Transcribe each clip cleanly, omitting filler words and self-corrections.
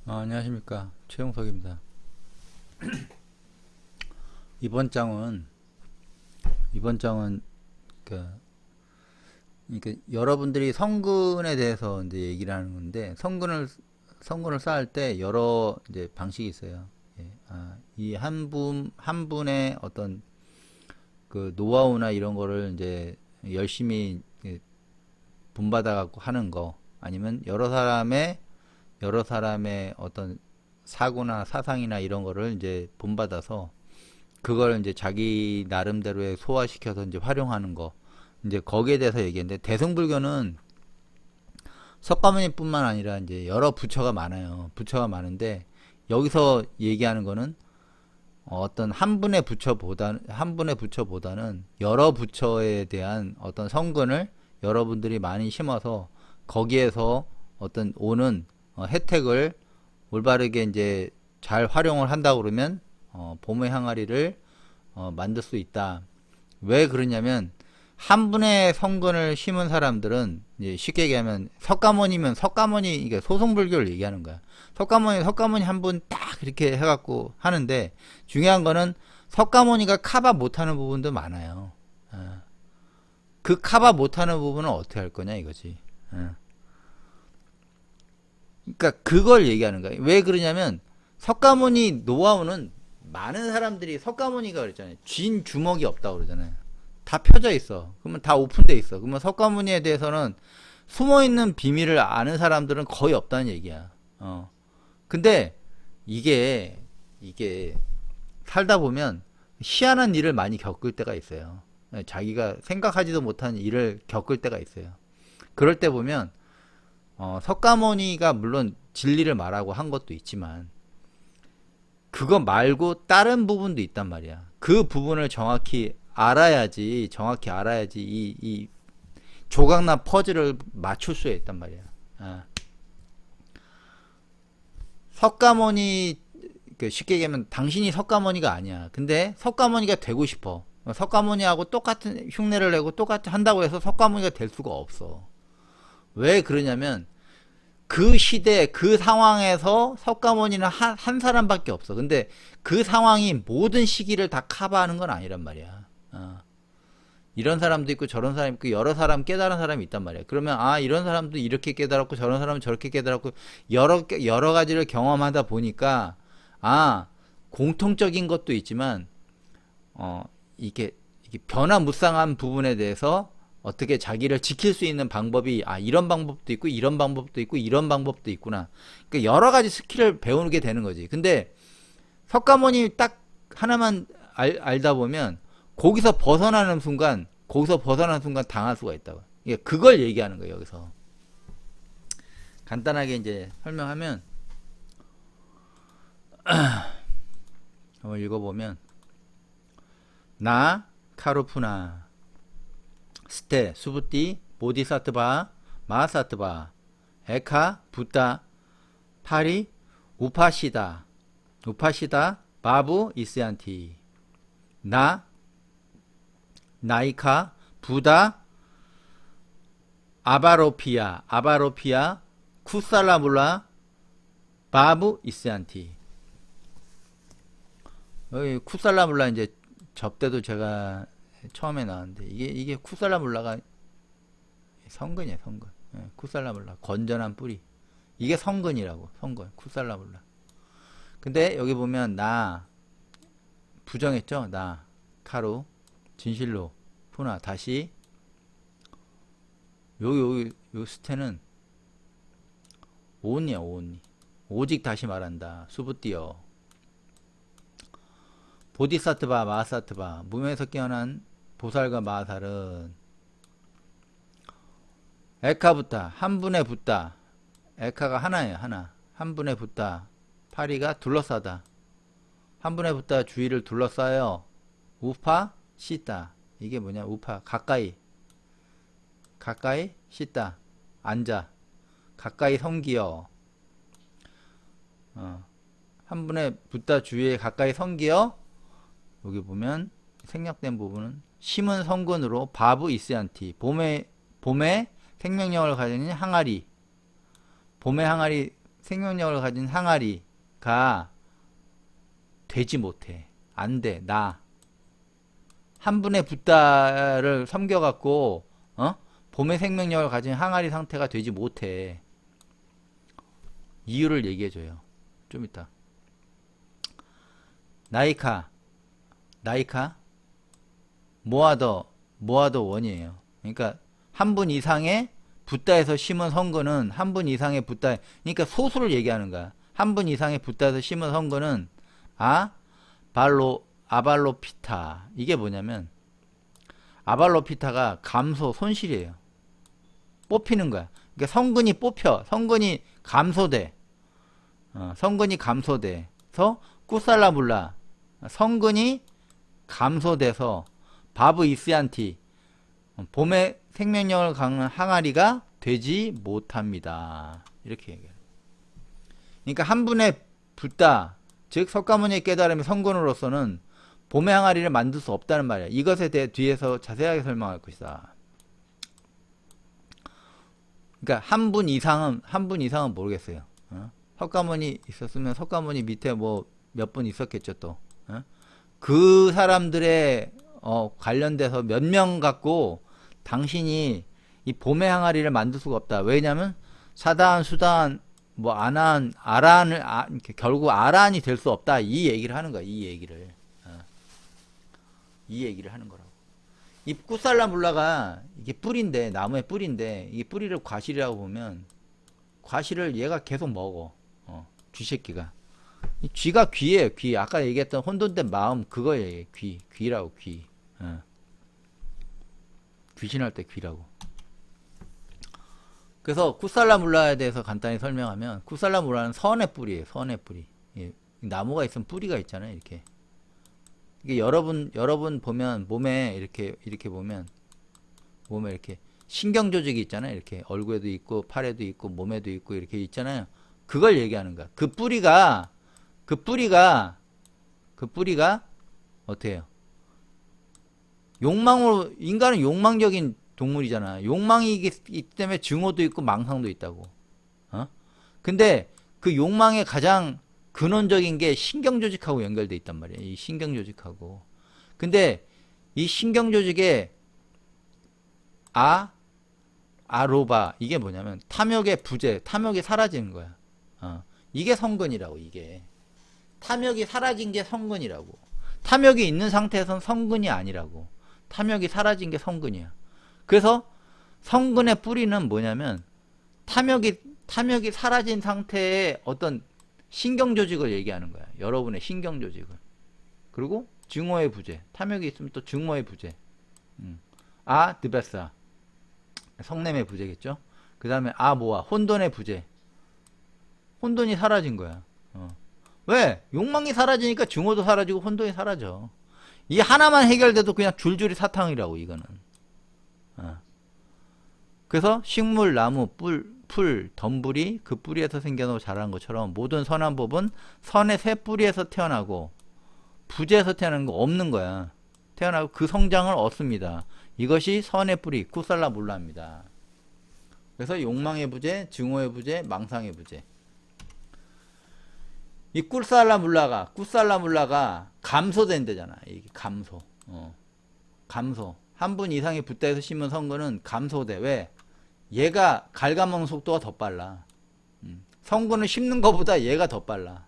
안녕하십니까, 최용석입니다. 이번 장은 이번 장은 그 그러니까 여러분들이 성근에 대해서 이제 얘기를 하는 건데, 성근을 쌓을 때 여러 이제 방식이 있어요. 예, 이 한 분의 어떤 그 노하우나 이런 거를 이제 열심히 본받아 갖고 하는 거, 아니면 여러 사람의 어떤 사고나 사상이나 이런 거를 이제 본받아서 그걸 이제 자기 나름대로의 소화시켜서 이제 활용하는 거. 이제 거기에 대해서 얘기했는데, 대승불교는 석가모니뿐만 아니라 이제 여러 부처가 많아요. 부처가 많은데, 여기서 얘기하는 거는 어떤 한 분의 부처보다는 여러 부처에 대한 어떤 성근을 여러분들이 많이 심어서 거기에서 어떤 오는 혜택을 올바르게 이제 잘 활용을 한다 그러면 봄의 항아리를 만들 수 있다. 왜 그러냐면, 한 분의 성근을 심은 사람들은 이제 쉽게 얘기하면 석가모니면 석가모니, 이게 소승불교를 얘기하는 거야. 석가모니 한 분 딱 이렇게 해갖고 하는데, 중요한 거는 석가모니가 커버 못하는 부분도 많아요. 그 커버 못하는 부분은 어떻게 할 거냐 이거지. 그러니까 그걸 얘기하는 거야. 왜 그러냐면, 석가모니 노하우는 많은 사람들이 석가모니가 그랬잖아요. 쥔 주먹이 없다고 그러잖아요. 다 펴져 있어. 그러면 다 오픈돼 있어. 그러면 석가모니에 대해서는 숨어 있는 비밀을 아는 사람들은 거의 없다는 얘기야. 근데 이게 살다 보면 희한한 일을 많이 겪을 때가 있어요. 자기가 생각하지도 못한 일을 겪을 때가 있어요. 그럴 때 보면 석가모니가 물론 진리를 말하고 한 것도 있지만, 그거 말고 다른 부분도 있단 말이야. 그 부분을 정확히 알아야지 이 조각난 퍼즐을 맞출 수 있단 말이야. 석가모니, 쉽게 얘기하면 당신이 석가모니가 아니야. 근데 석가모니가 되고 싶어. 석가모니하고 똑같은 흉내를 내고 똑같이 한다고 해서 석가모니가 될 수가 없어. 왜 그러냐면, 그 시대 그 상황에서 석가모니는 한 사람밖에 없어. 근데 그 상황이 모든 시기를 다 커버하는 건 아니란 말이야. 이런 사람도 있고 저런 사람이 있고 여러 사람 깨달은 사람이 있단 말이야. 그러면 이런 사람도 이렇게 깨달았고 저런 사람은 저렇게 깨달았고 여러 가지를 경험하다 보니까, 공통적인 것도 있지만 이게 변화무쌍한 부분에 대해서 어떻게 자기를 지킬 수 있는 방법이, 이런 방법도 있고 이런 방법도 있고 이런 방법도 있구나. 그러니까 여러 가지 스킬을 배우게 되는 거지. 근데 석가모니 딱 하나만 알다 보면 거기서 벗어나는 순간 당할 수가 있다고. 예, 그걸 얘기하는 거예요. 여기서 간단하게 이제 설명하면, 한번 읽어보면, 나 카루푸나 스테 수부띠 보디사트바 마하사트바 에카 부다 파리 우파시다 바부 이스얀티 나 나이카 부다 아바로피아 쿠살라물라 바부 이스얀티. 여기 쿠살라물라 이제 접대도 제가 처음에 나왔는데, 이게 쿠살라물라가 성근이에요. 성근. 쿠살라물라 건전한 뿌리, 이게 성근이라고. 성근 쿠살라물라. 근데 여기 보면 나 부정했죠. 나 카루 진실로 푸나 다시 요 스테는 오온이야. 오온이 오직 다시 말한다. 수부띠어 보디사트바 마하사트바 무명에서 깨어난 보살과 마하살은 에카부타 한 분에 붙다. 에카가 하나예요. 하나. 한 분에 붙다. 파리가 둘러싸다. 한 분에 붙다 주위를 둘러싸요. 우파 씻다. 이게 뭐냐? 우파 가까이 씻다. 앉아. 가까이 섬기어. 한 분에 붙다 주위에 가까이 섬기어. 여기 보면 생략된 부분은 심은 성근으로 바브 이스얀티 봄에 생명력을 가지는 항아리, 봄의 항아리 생명력을 가진 항아리가 되지 못해. 안 돼. 한 분의 붓다를 섬겨갖고 봄의 생명력을 가진 항아리 상태가 되지 못해. 이유를 얘기해줘요. 좀 이따. 나이카 모아더 원이에요. 그러니까 한 분 이상의 붓다에서 심은 성근은 한 분 이상의 붓다, 그러니까 소수를 얘기하는 거야. 한 분 이상의 붓다에서 심은 성근은 아발로피타. 이게 뭐냐면 아발로피타가 감소 손실이에요. 뽑히는 거야. 그러니까 성근이 뽑혀. 성근이 감소돼. 성근이 감소돼서 꾸살라물라. 성근이 감소돼서 바브 이스얀티. 봄의 생명력을 갖는 항아리가 되지 못합니다. 이렇게 얘기해요. 그러니까 한 분의 붓다, 즉 석가모니의 깨달음의 성근으로서는 봄의 항아리를 만들 수 없다는 말이야. 이것에 대해 뒤에서 자세하게 설명할 것이다. 그러니까 한 분 이상은 모르겠어요. 석가모니 있었으면 석가모니 밑에 뭐 몇 분 있었겠죠 또. 그 사람들의 관련돼서 몇 명 갖고 당신이 이 봄의 항아리를 만들 수가 없다. 왜냐면 사다한, 수다한, 뭐 아나한, 아라한을 결국 아라한이 될 수 없다. 이 얘기를 하는 거야. 이 얘기를 하는 거라고. 이 꾸살라물라가 이게 뿌리인데, 나무의 뿌리인데, 이 뿌리를 과실이라고 보면 과실을 얘가 계속 먹어. 쥐새끼가. 이 쥐가 귀예요. 귀. 아까 얘기했던 혼돈된 마음 그거예요. 귀라고. 귀. 귀신할 때 귀라고. 그래서 쿠살라물라에 대해서 간단히 설명하면, 쿠살라물라는 선의 뿌리예요. 선의 뿌리. 예. 나무가 있으면 뿌리가 있잖아요. 이렇게. 이게 여러분 보면 몸에 이렇게 보면 몸에 이렇게 신경 조직이 있잖아요. 이렇게 얼굴에도 있고 팔에도 있고 몸에도 있고 이렇게 있잖아요. 그걸 얘기하는 거야. 그 뿌리가 어떻게 해요? 인간은 욕망적인 동물이잖아. 욕망이기 때문에 증오도 있고 망상도 있다고. 근데 그 욕망의 가장 근원적인 게 신경조직하고 연결돼 있단 말이야. 이 신경조직하고. 근데 이 신경조직에 아로바, 이게 뭐냐면 탐욕의 부재, 탐욕이 사라지는 거야. 이게 성근이라고. 이게 탐욕이 사라진 게 성근이라고. 탐욕이 있는 상태에선 성근이 아니라고. 탐욕이 사라진 게 성근이야. 그래서 성근의 뿌리는 뭐냐면 탐욕이 사라진 상태의 어떤 신경조직을 얘기하는 거야. 여러분의 신경조직을. 그리고 증오의 부재. 탐욕이 있으면 또 증오의 부재. 드베사. 성냄의 부재겠죠. 그 다음에 모아. 혼돈의 부재. 혼돈이 사라진 거야. 왜? 욕망이 사라지니까 증오도 사라지고 혼돈이 사라져. 이 하나만 해결돼도 그냥 줄줄이 사탕이라고, 이거는. 그래서 식물, 나무, 풀, 덤불이 그 뿌리에서 생겨나고 자라는 것처럼 모든 선한 법은 선의 새 뿌리에서 태어나고 부재에서 태어나는 거 없는 거야. 태어나고 그 성장을 얻습니다. 이것이 선의 뿌리, 쿠살라물라입니다. 그래서 욕망의 부재, 증오의 부재, 망상의 부재. 이 꾸살라물라가 감소된대잖아. 이게 감소. 감소. 한 분 이상의 붓다에서 심은 성근은 감소돼. 왜? 얘가 갉아먹는 속도가 더 빨라. 성근을 심는 것보다 얘가 더 빨라.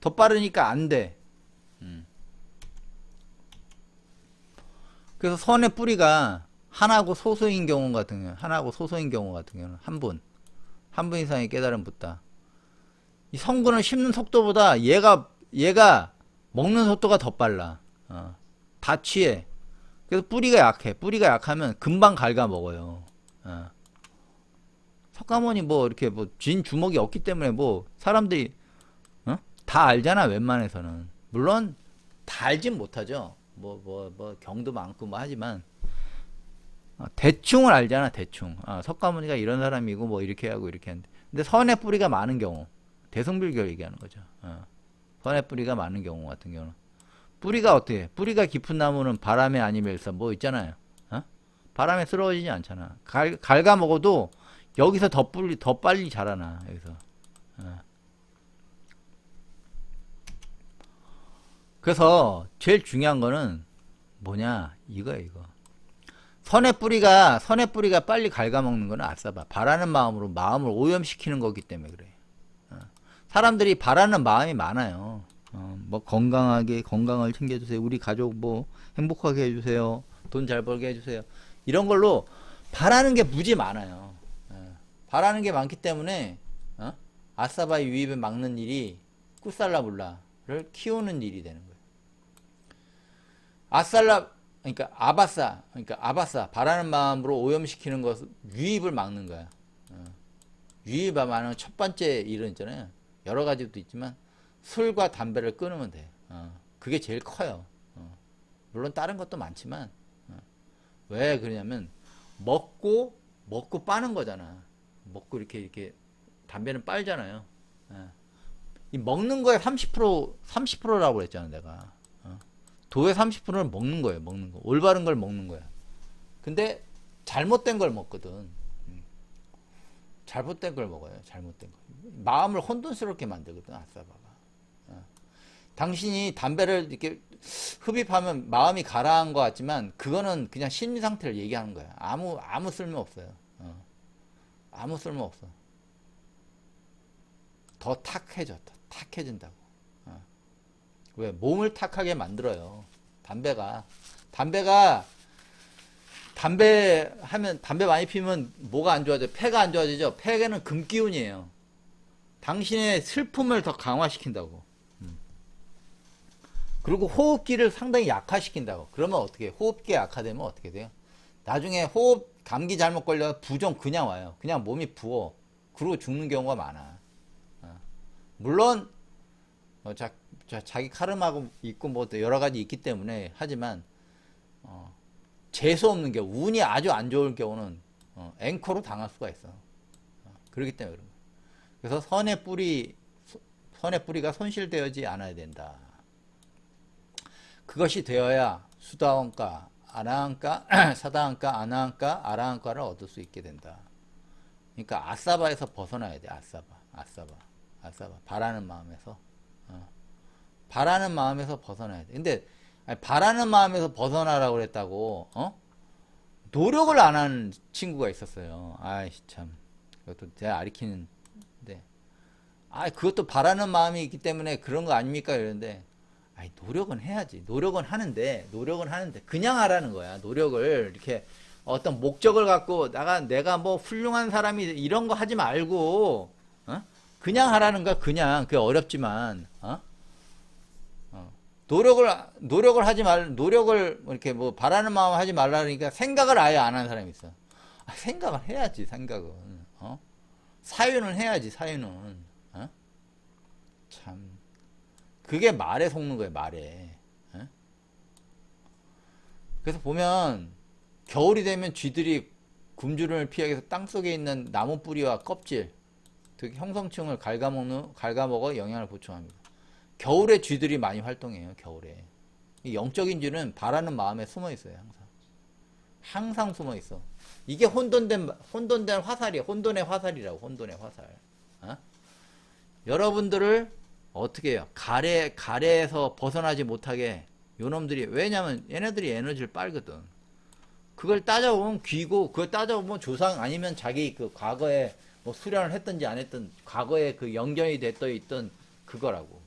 더 빠르니까 안 돼. 그래서 선의 뿌리가 하나고 소수인 경우 같은 경우는 한 분 이상의 깨달은 붓다. 이 성근을 심는 속도보다 얘가 먹는 속도가 더 빨라. 다 취해. 그래서 뿌리가 약해. 뿌리가 약하면 금방 갉아먹어요. 석가모니 이렇게 쥔 주먹이 없기 때문에 사람들이 다 알잖아. 웬만해서는. 물론 다 알진 못하죠. 경도 많고 하지만 대충을 알잖아. 대충. 석가모니가 이런 사람이고 이렇게 하고 이렇게 하는데. 근데 선의 뿌리가 많은 경우, 대승불교 얘기하는 거죠. 선의 뿌리가 많은 경우 같은 경우는 뿌리가 어떻게 해? 뿌리가 깊은 나무는 바람에 아니면 일사 있잖아요. 바람에 쓰러지지 않잖아. 갉아먹어도 여기서 더 빨리 자라나. 여기서 그래서 제일 중요한 거는 뭐냐 이거야 이거. 선의 뿌리가 빨리 갉아먹는 거는 아싸바. 바라는 마음으로 마음을 오염시키는 거기 때문에 그래. 사람들이 바라는 마음이 많아요. 뭐 건강을 챙겨주세요. 우리 가족 뭐 행복하게 해주세요. 돈 잘 벌게 해주세요. 이런 걸로 바라는 게 무지 많아요. 바라는 게 많기 때문에 아싸바의 유입을 막는 일이 꿀살라몰라를 키우는 일이 되는 거예요. 그러니까 아바싸 바라는 마음으로 오염시키는 것을 유입을 막는 거야. 유입을 막는 첫 번째 일은 있잖아요. 여러 가지도 있지만 술과 담배를 끊으면 돼. 그게 제일 커요. 물론 다른 것도 많지만 왜 그러냐면 먹고 빠는 거잖아. 먹고 이렇게 담배는 빨잖아요. 이 먹는 거에 30%라고 그랬잖아 내가. 도의 30%는 먹는 거예요. 먹는 거. 올바른 걸 먹는 거야. 근데 잘못된 걸 먹거든. 잘못된 걸 먹어요. 잘못된 거. 마음을 혼돈스럽게 만들거든. 아싸바가. 당신이 담배를 이렇게 흡입하면 마음이 가라앉은 것 같지만 그거는 그냥 심리 상태를 얘기하는 거야. 아무 쓸모 없어요. 아무 쓸모 없어. 더 탁해져. 더 탁해진다고. 왜? 몸을 탁하게 만들어요. 담배 많이 피우면 뭐가 안 좋아져? 폐가 안 좋아지죠? 폐는 금기운이에요. 당신의 슬픔을 더 강화시킨다고. 그리고 호흡기를 상당히 약화시킨다고. 그러면 어떻게 해요? 호흡기 약화되면 어떻게 돼요? 나중에 감기 잘못 걸려 부종 그냥 와요. 그냥 몸이 부어. 그리고 죽는 경우가 많아. 물론 자기 카르마고 있고 뭐 여러 가지 있기 때문에 하지만 재수 없는 경우, 운이 아주 안 좋을 경우는 앵커로 당할 수가 있어. 그렇기 때문에 그런 거예요. 그래서 선의 뿌리가 손실되어지 않아야 된다. 그것이 되어야 수다원가, 아나한가, 사다한가, 아나한가, 아라한가를 얻을 수 있게 된다. 그러니까 아싸바에서 벗어나야 돼. 아싸바. 바라는 마음에서. 바라는 마음에서 벗어나야 돼. 근데 바라는 마음에서 벗어나라고 그랬다고 노력을 안 하는 친구가 있었어요. 아이씨 참. 그것도 제가 아리키는데 그것도 바라는 마음이 있기 때문에 그런 거 아닙니까? 이러는데 노력은 해야지. 노력은 하는데 그냥 하라는 거야. 노력을 이렇게 어떤 목적을 갖고 내가 뭐 훌륭한 사람이 이런 거 하지 말고 그냥 하라는 거야. 그냥 그게 어렵지만 노력을 이렇게 뭐 바라는 마음 하지 말라니까 생각을 아예 안 하는 사람이 있어. 생각을 해야지. 생각은 사유는 해야지. 사유는 참. 그게 말에 속는 거예요. 말에. 그래서 보면 겨울이 되면 쥐들이 굶주림을 피하기 위해서 땅속에 있는 나무 뿌리와 껍질, 즉 형성층을 갉아먹어 영양을 보충합니다. 겨울에 쥐들이 많이 활동해요. 겨울에. 영적인 쥐는 바라는 마음에 숨어 있어요. 항상 숨어 있어. 이게 혼돈된 화살이에요. 혼돈의 화살이라고. 혼돈의 화살. 여러분들을 어떻게 해요? 가래에서 벗어나지 못하게 요놈들이, 왜냐면 얘네들이 에너지를 빨거든. 그걸 따져보면 귀고, 그걸 따져보면 조상 아니면 자기 그 과거에 뭐 수련을 했든지 안 했든 과거에 그 연결이 됐던 있던 그거라고.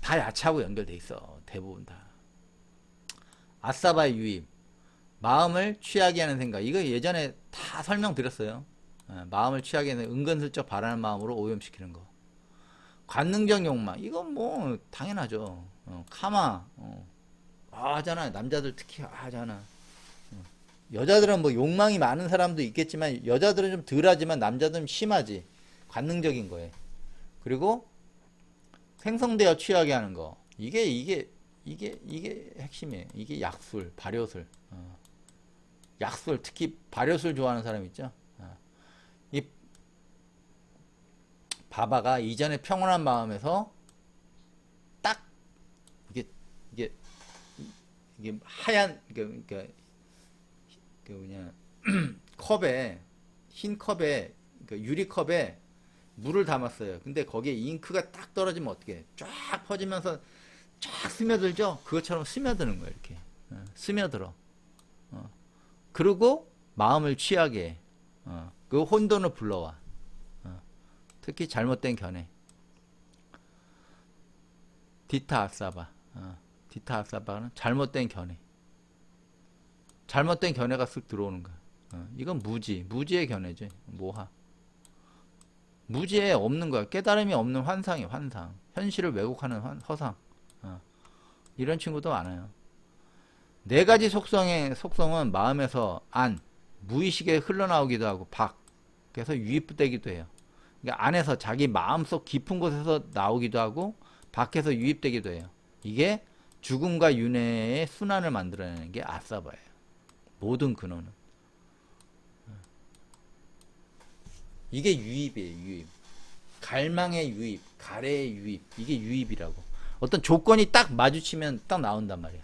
다 야채하고 연결돼 있어. 대부분 다. 아싸바의 유입. 마음을 취하게 하는 생각. 이거 예전에 다 설명드렸어요. 마음을 취하게 하는 은근슬쩍 바라는 마음으로 오염시키는 거. 관능적 욕망. 이건 뭐 당연하죠. 카마. 하잖아. 남자들 특히 하잖아. 여자들은 뭐 욕망이 많은 사람도 있겠지만 여자들은 좀 덜하지만 남자들은 심하지. 관능적인 거에. 그리고 생성되어 취하게 하는 거. 이게 핵심이에요. 이게 약술, 발효술. 약술, 특히 발효술 좋아하는 사람 있죠. 이 바바가 이전에 평온한 마음에서 딱 이게 하얀 그러니까 그 뭐냐 흰 컵에 유리컵에 물을 담았어요. 근데 거기에 잉크가 딱 떨어지면 어떻게 해? 쫙 퍼지면서 쫙 스며들죠? 그것처럼 스며드는 거예요. 이렇게 스며들어. 그리고 마음을 취하게 해. 그 혼돈을 불러와. 특히 잘못된 견해. 디타 아사바. 디타 아사바는 잘못된 견해. 잘못된 견해가 쓱 들어오는 거야. 이건 무지의 견해지. 모하. 무지에 없는 거야. 깨달음이 없는 환상이 환상. 현실을 왜곡하는 허상. 이런 친구도 많아요. 네 가지 속성은 마음에서 무의식에 흘러나오기도 하고 그래서 유입되기도 해요. 그러니까 안에서 자기 마음속 깊은 곳에서 나오기도 하고 밖에서 유입되기도 해요. 이게 죽음과 윤회의 순환을 만들어내는 게 아사바예요. 모든 근원은. 이게 유입이에요. 유입. 갈망의 유입, 가래의 유입. 이게 유입이라고. 어떤 조건이 딱 마주치면 딱 나온단 말이야.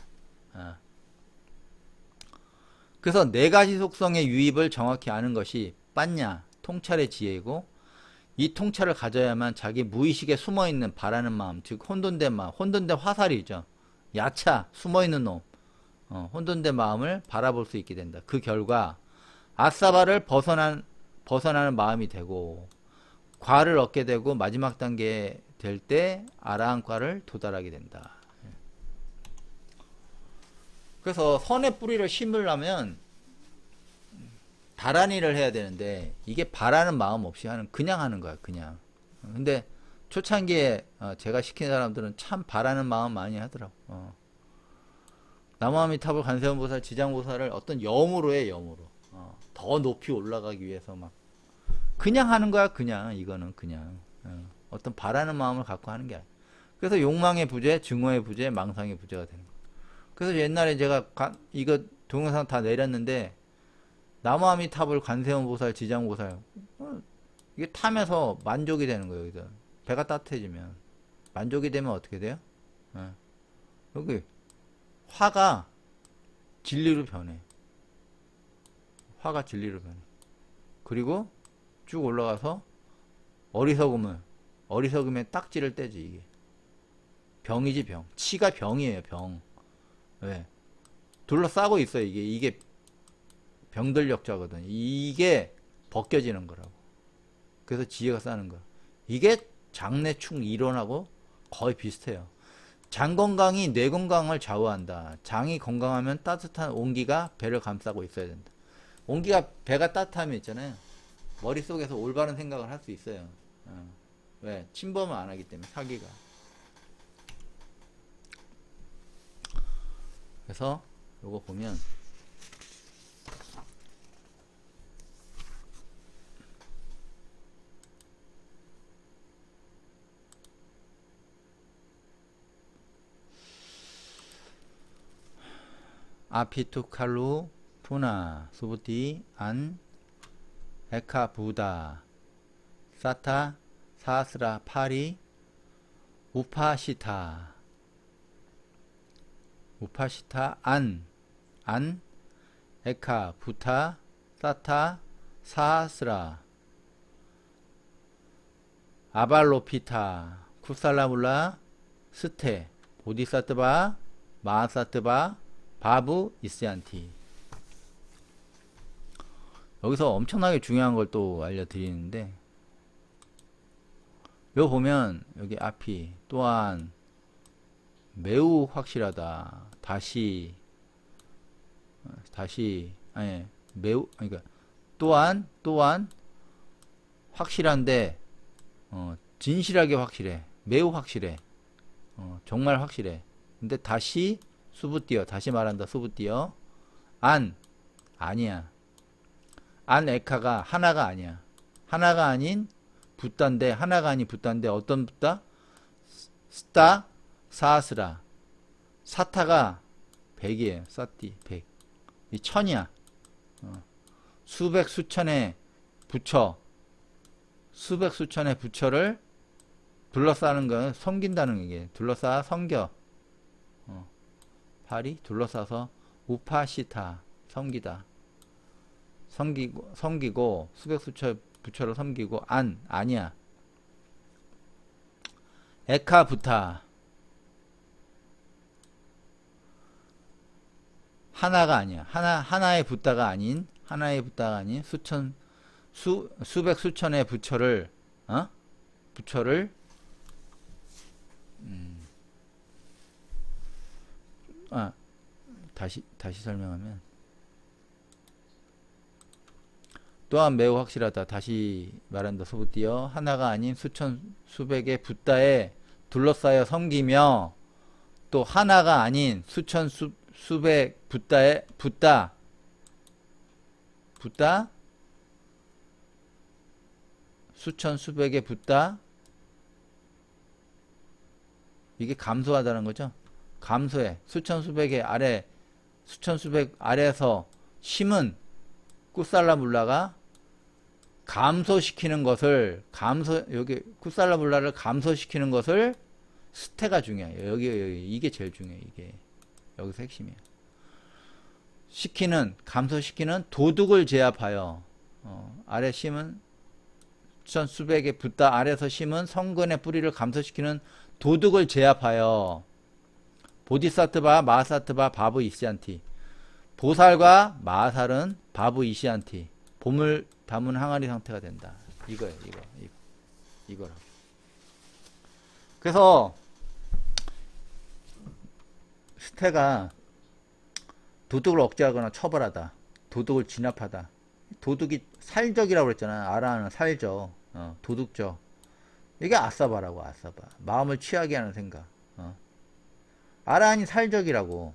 그래서 네 가지 속성의 유입을 정확히 아는 것이 빠냐, 통찰의 지혜이고, 이 통찰을 가져야만 자기 무의식에 숨어있는 바라는 마음, 즉 혼돈된 마음, 혼돈된 화살이죠. 야차, 숨어있는 놈, 혼돈된 마음을 바라볼 수 있게 된다. 그 결과 아사바를 벗어나는 마음이 되고 과를 얻게 되고 마지막 단계 될 때 아라한과를 도달하게 된다. 그래서 선의 뿌리를 심으려면 바라는 일을 해야 되는데 이게 바라는 마음 없이 그냥 하는 거야. 그냥. 근데 초창기에 제가 시킨 사람들은 참 바라는 마음 많이 하더라고. 나무아미타불 관세음보살 지장보살을 어떤 염으로 해. 염으로. 더 높이 올라가기 위해서 막 그냥 하는 거야. 그냥 이거는 그냥 어떤 바라는 마음을 갖고 하는 게 아니야. 그래서 욕망의 부재, 증오의 부재, 망상의 부재가 되는 거야. 그래서 옛날에 제가 이거 동영상 다 내렸는데 나무아미타불 관세음보살 지장보살 이게 타면서 만족이 되는 거예요. 여기서 배가 따뜻해지면 만족이 되면 어떻게 돼요? 여기 화가 진리로 변해. 화가 진리로 변해. 그리고 쭉 올라가서 어리석으면 딱지를 떼지. 이게 병이지 병. 치가 병이에요. 병. 왜? 둘러싸고 있어요. 이게 병들력자거든. 이게 벗겨지는 거라고. 그래서 지혜가 싸는 거야. 이게 장내충 이론하고 거의 비슷해요. 장 건강이 뇌 건강을 좌우한다. 장이 건강하면 따뜻한 온기가 배를 감싸고 있어야 된다. 온기가 배가 따뜻하면 있잖아요. 머릿속에서 올바른 생각을 할 수 있어요. 왜? 침범을 안 하기 때문에 사기가. 그래서 요거 보면 아피투칼루 푸나 수부티 안 에카 부다 사타 사스라 파리 우파시타 안 에카 부타 사타 사스라 아발로피타 쿠살라물라 스테 보디사트바 마하사트바 바부 이스얀티. 여기서 엄청나게 중요한 걸 또 알려드리는데 요 보면 여기 앞이 또한 매우 확실하다. 다시 아니 매우 그러니까 또한 확실한데 진실하게 확실해. 매우 확실해. 정말 확실해. 근데 다시 수부띠어 다시 말한다. 수부띠어 아니야. 안 에카가 하나가 아니야. 하나가 아닌 붓다인데 하나가 아닌 붓다인데 어떤 붓다? 스타 사스라 사타가 100이에요. 사띠 100. 이 천이야. 수백 수천의 부처를 둘러싸는 건 섬긴다는 얘기예요. 둘러싸 섬겨. 팔이 둘러싸서 우파시타 섬기다. 섬기고 수백 수천 부처를 섬기고 아니야. 에카부타 하나가 아니야. 하나의 붓다가 아닌 수백 수천의 부처를, 부처를, 다시 설명하면, 또한 매우 확실하다. 다시 말한다. 소부띠어. 하나가 아닌 수백의 붓다에 둘러싸여 섬기며, 또 하나가 아닌 수백 붓다 수백의 붓다, 이게 감소하다는 거죠. 감소해. 수백의 아래에서 심은 쿠살라물라가 감소시키는 것을, 여기 쿠살라물라를 감소시키는 것을, 스테가 중요해요. 여기 이게 제일 중요해요. 이게 여기서 핵심이에요. 감소시키는 도둑을 제압하여, 아래 심은 수백의 붓다 아래서 심은 성근의 뿌리를 감소시키는 도둑을 제압하여, 보디사트바, 마하사트바, 바브 이시안티. 보살과 마살은 바브 이시안티. 봄을 담은 항아리 상태가 된다. 이거예요. 이거라. 그래서 스테가 도둑을 억제하거나 처벌하다. 도둑을 진압하다. 도둑이 살적이라고 그랬잖아. 아라하는 살적. 도둑적. 이게 아사바라고. 아사바. 마음을 취하게 하는 생각. 아라한이 살적이라고.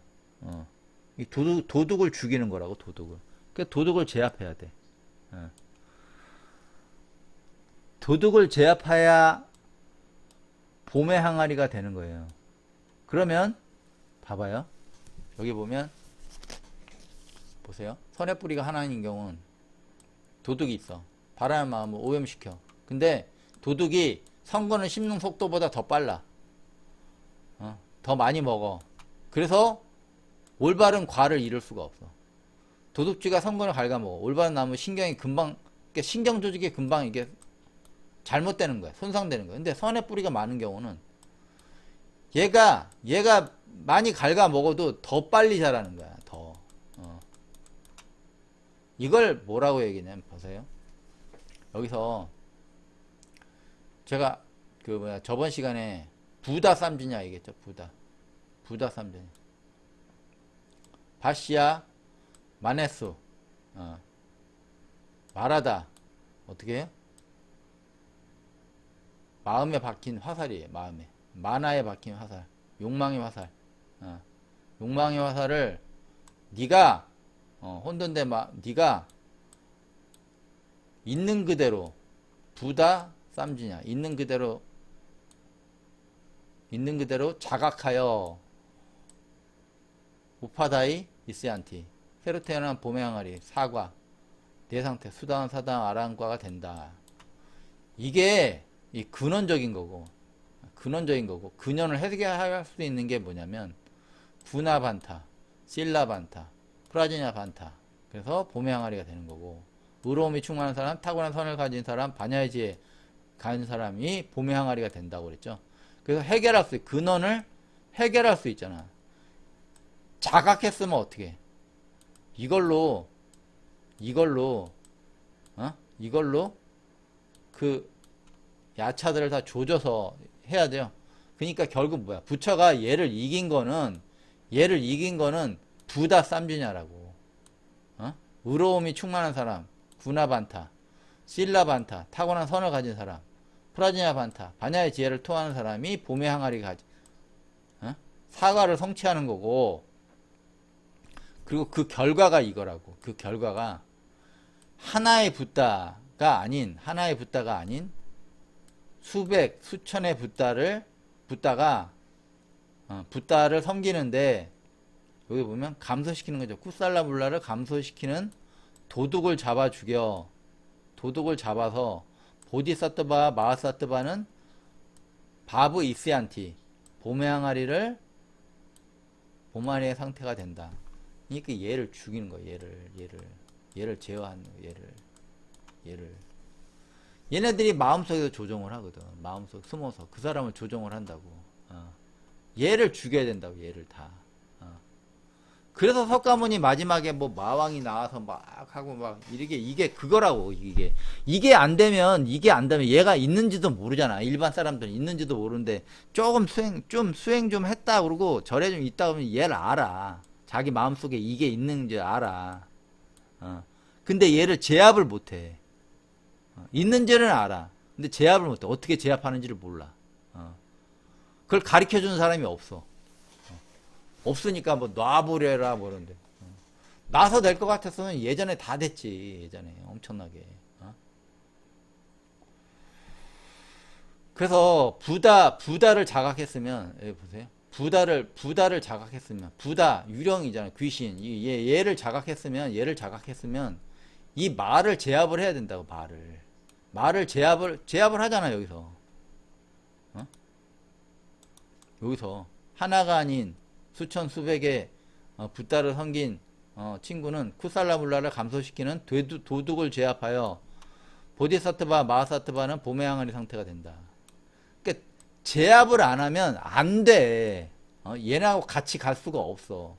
이 도둑을 죽이는 거라고. 도둑을. 그러니까 도둑을 제압해야 돼. 도둑을 제압해야 봄의 항아리가 되는 거예요. 그러면 봐봐요. 여기 보면 보세요. 선의 뿌리가 하나인 경우는 도둑이 있어. 바라는 마음을 오염시켜. 근데 도둑이 성근을 씹는 속도보다 더 빨라. 더 많이 먹어. 그래서 올바른 과를 이룰 수가 없어. 도둑쥐가 성근을 갉아먹어. 올바른 나무 신경이 금방, 그러니까 신경 조직이 금방 이게 잘못되는 거야. 손상되는 거야. 근데 선의 뿌리가 많은 경우는 얘가 많이 갉아먹어도 더 빨리 자라는 거야. 더. 이걸 뭐라고 얘기냐면 보세요. 여기서 제가 저번 시간에 부다 쌈지냐 얘기했죠. 부다 쌈지냐. 바시야 마네수. 말하다. 어떻게 해요? 마음에 박힌 화살이에요. 마음에. 만화에 박힌 화살. 욕망의 화살. 욕망의 화살을 네가 혼돈된 네가 있는 그대로 부다 쌈지냐. 있는 그대로 자각하여 우파다이 이스얀티. 새로 태어난 봄의 항아리, 사과, 내 상태, 수다한 사다한 아랑과가 된다. 이게 이 근원적인 거고, 근원을 해결할 수 있는 게 뭐냐면 구나반타, 실라반타, 프라지냐 반타. 그래서 봄의 항아리가 되는 거고, 의로움이 충만한 사람, 타고난 선을 가진 사람, 반야의 지혜 가진 사람이 봄의 항아리가 된다고 그랬죠. 그래서 근원을 해결할 수 있잖아. 자각했으면 어떻게 해? 이걸로 그 야차들을 다 조져서 해야 돼요. 그러니까 결국 뭐야? 부처가 얘를 이긴 거는 부다 쌈지냐라고. 의로움이 충만한 사람, 구나반타, 실라반타, 타고난 선을 가진 사람, 프라지냐 반타, 반야의 지혜를 토하는 사람이 봄의 항아리 가지. 사과를 성취하는 거고, 그리고 그 결과가 이거라고. 그 결과가 하나의 붓다가 아닌 수천의 붓다를 섬기는데, 여기 보면 감소시키는 거죠. 쿠살라물라를 감소시키는 도둑을 잡아 죽여. 도둑을 잡아서 보디사트바, 마하사트바는 바브 이스얀티, 봄의 항아리의 상태가 된다. 그러니까 얘를 죽이는 거야. 얘를 제어하는 거야. 얘를. 얘네들이 마음속에서 조종을 하거든. 마음속 숨어서 그 사람을 조종을 한다고. 얘를 죽여야 된다고. 얘를 다. 그래서 석가모니 마지막에 뭐 마왕이 나와서 막 하고 막 이게 그거라고. 이게 안 되면 얘가 있는지도 모르잖아. 일반 사람들은 있는지도 모르는데 조금 수행 좀 했다 그러고 절에 좀 있다 그러면 얘를 알아. 자기 마음속에 이게 있는지 알아. 근데 얘를 제압을 못해. 있는지는 알아. 근데 제압을 못해. 어떻게 제압하는지를 몰라. 그걸 가르쳐 주는 사람이 없어. 없으니까 뭐 놔버려라 뭐 그런데. 놔서 될 것 같았으면 예전에 다 됐지. 예전에 엄청나게. 그래서 부다를 자각했으면, 여기 보세요. 부다를 자각했으면, 부다 유령이잖아. 귀신. 얘를 자각했으면 이 말을 제압을 해야 된다고. 말을 제압을 하잖아. 여기서 하나가 아닌 수천 수백의 붓다를 섬긴 친구는 쿠살라물라를 감소시키는 도둑을 제압하여 보디사트바 마하사트바는 봄의 항아리 상태가 된다. 그러니까 제압을 안 하면 안 돼. 얘네하고 같이 갈 수가 없어.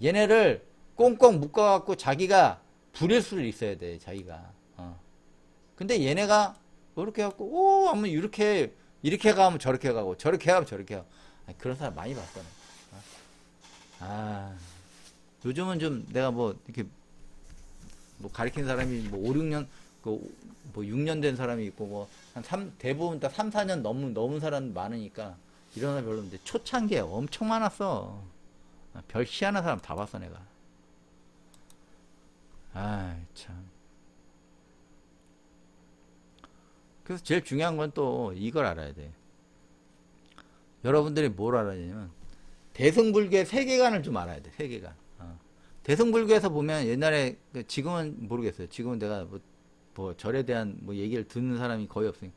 얘네를 꽁꽁 묶어갖고 자기가 부릴 수 있어야 돼. 자기가. 근데 얘네가 이렇게 해갖고 오 하면 이렇게 가면 저렇게 가고 저렇게 가면 저렇게 가고. 그런 사람 많이 봤어. 요즘은 좀 내가 뭐 이렇게 뭐 가르친 사람이 뭐 5, 6년 뭐 6년 된 사람이 있고 뭐 대부분 다 3, 4년 넘은 사람 많으니까 이런 사람 별로 없는데 초창기에 엄청 많았어. 별 희한한 사람 다 봤어 내가. 참. 그래서 제일 중요한 건 또 이걸 알아야 돼. 여러분들이 뭘 알아야 되냐면 대승불교의 세계관을 좀 알아야 돼. 세계관. 대승불교에서 보면 옛날에 지금은 모르겠어요. 지금은 내가 뭐 절에 대한 뭐 얘기를 듣는 사람이 거의 없으니까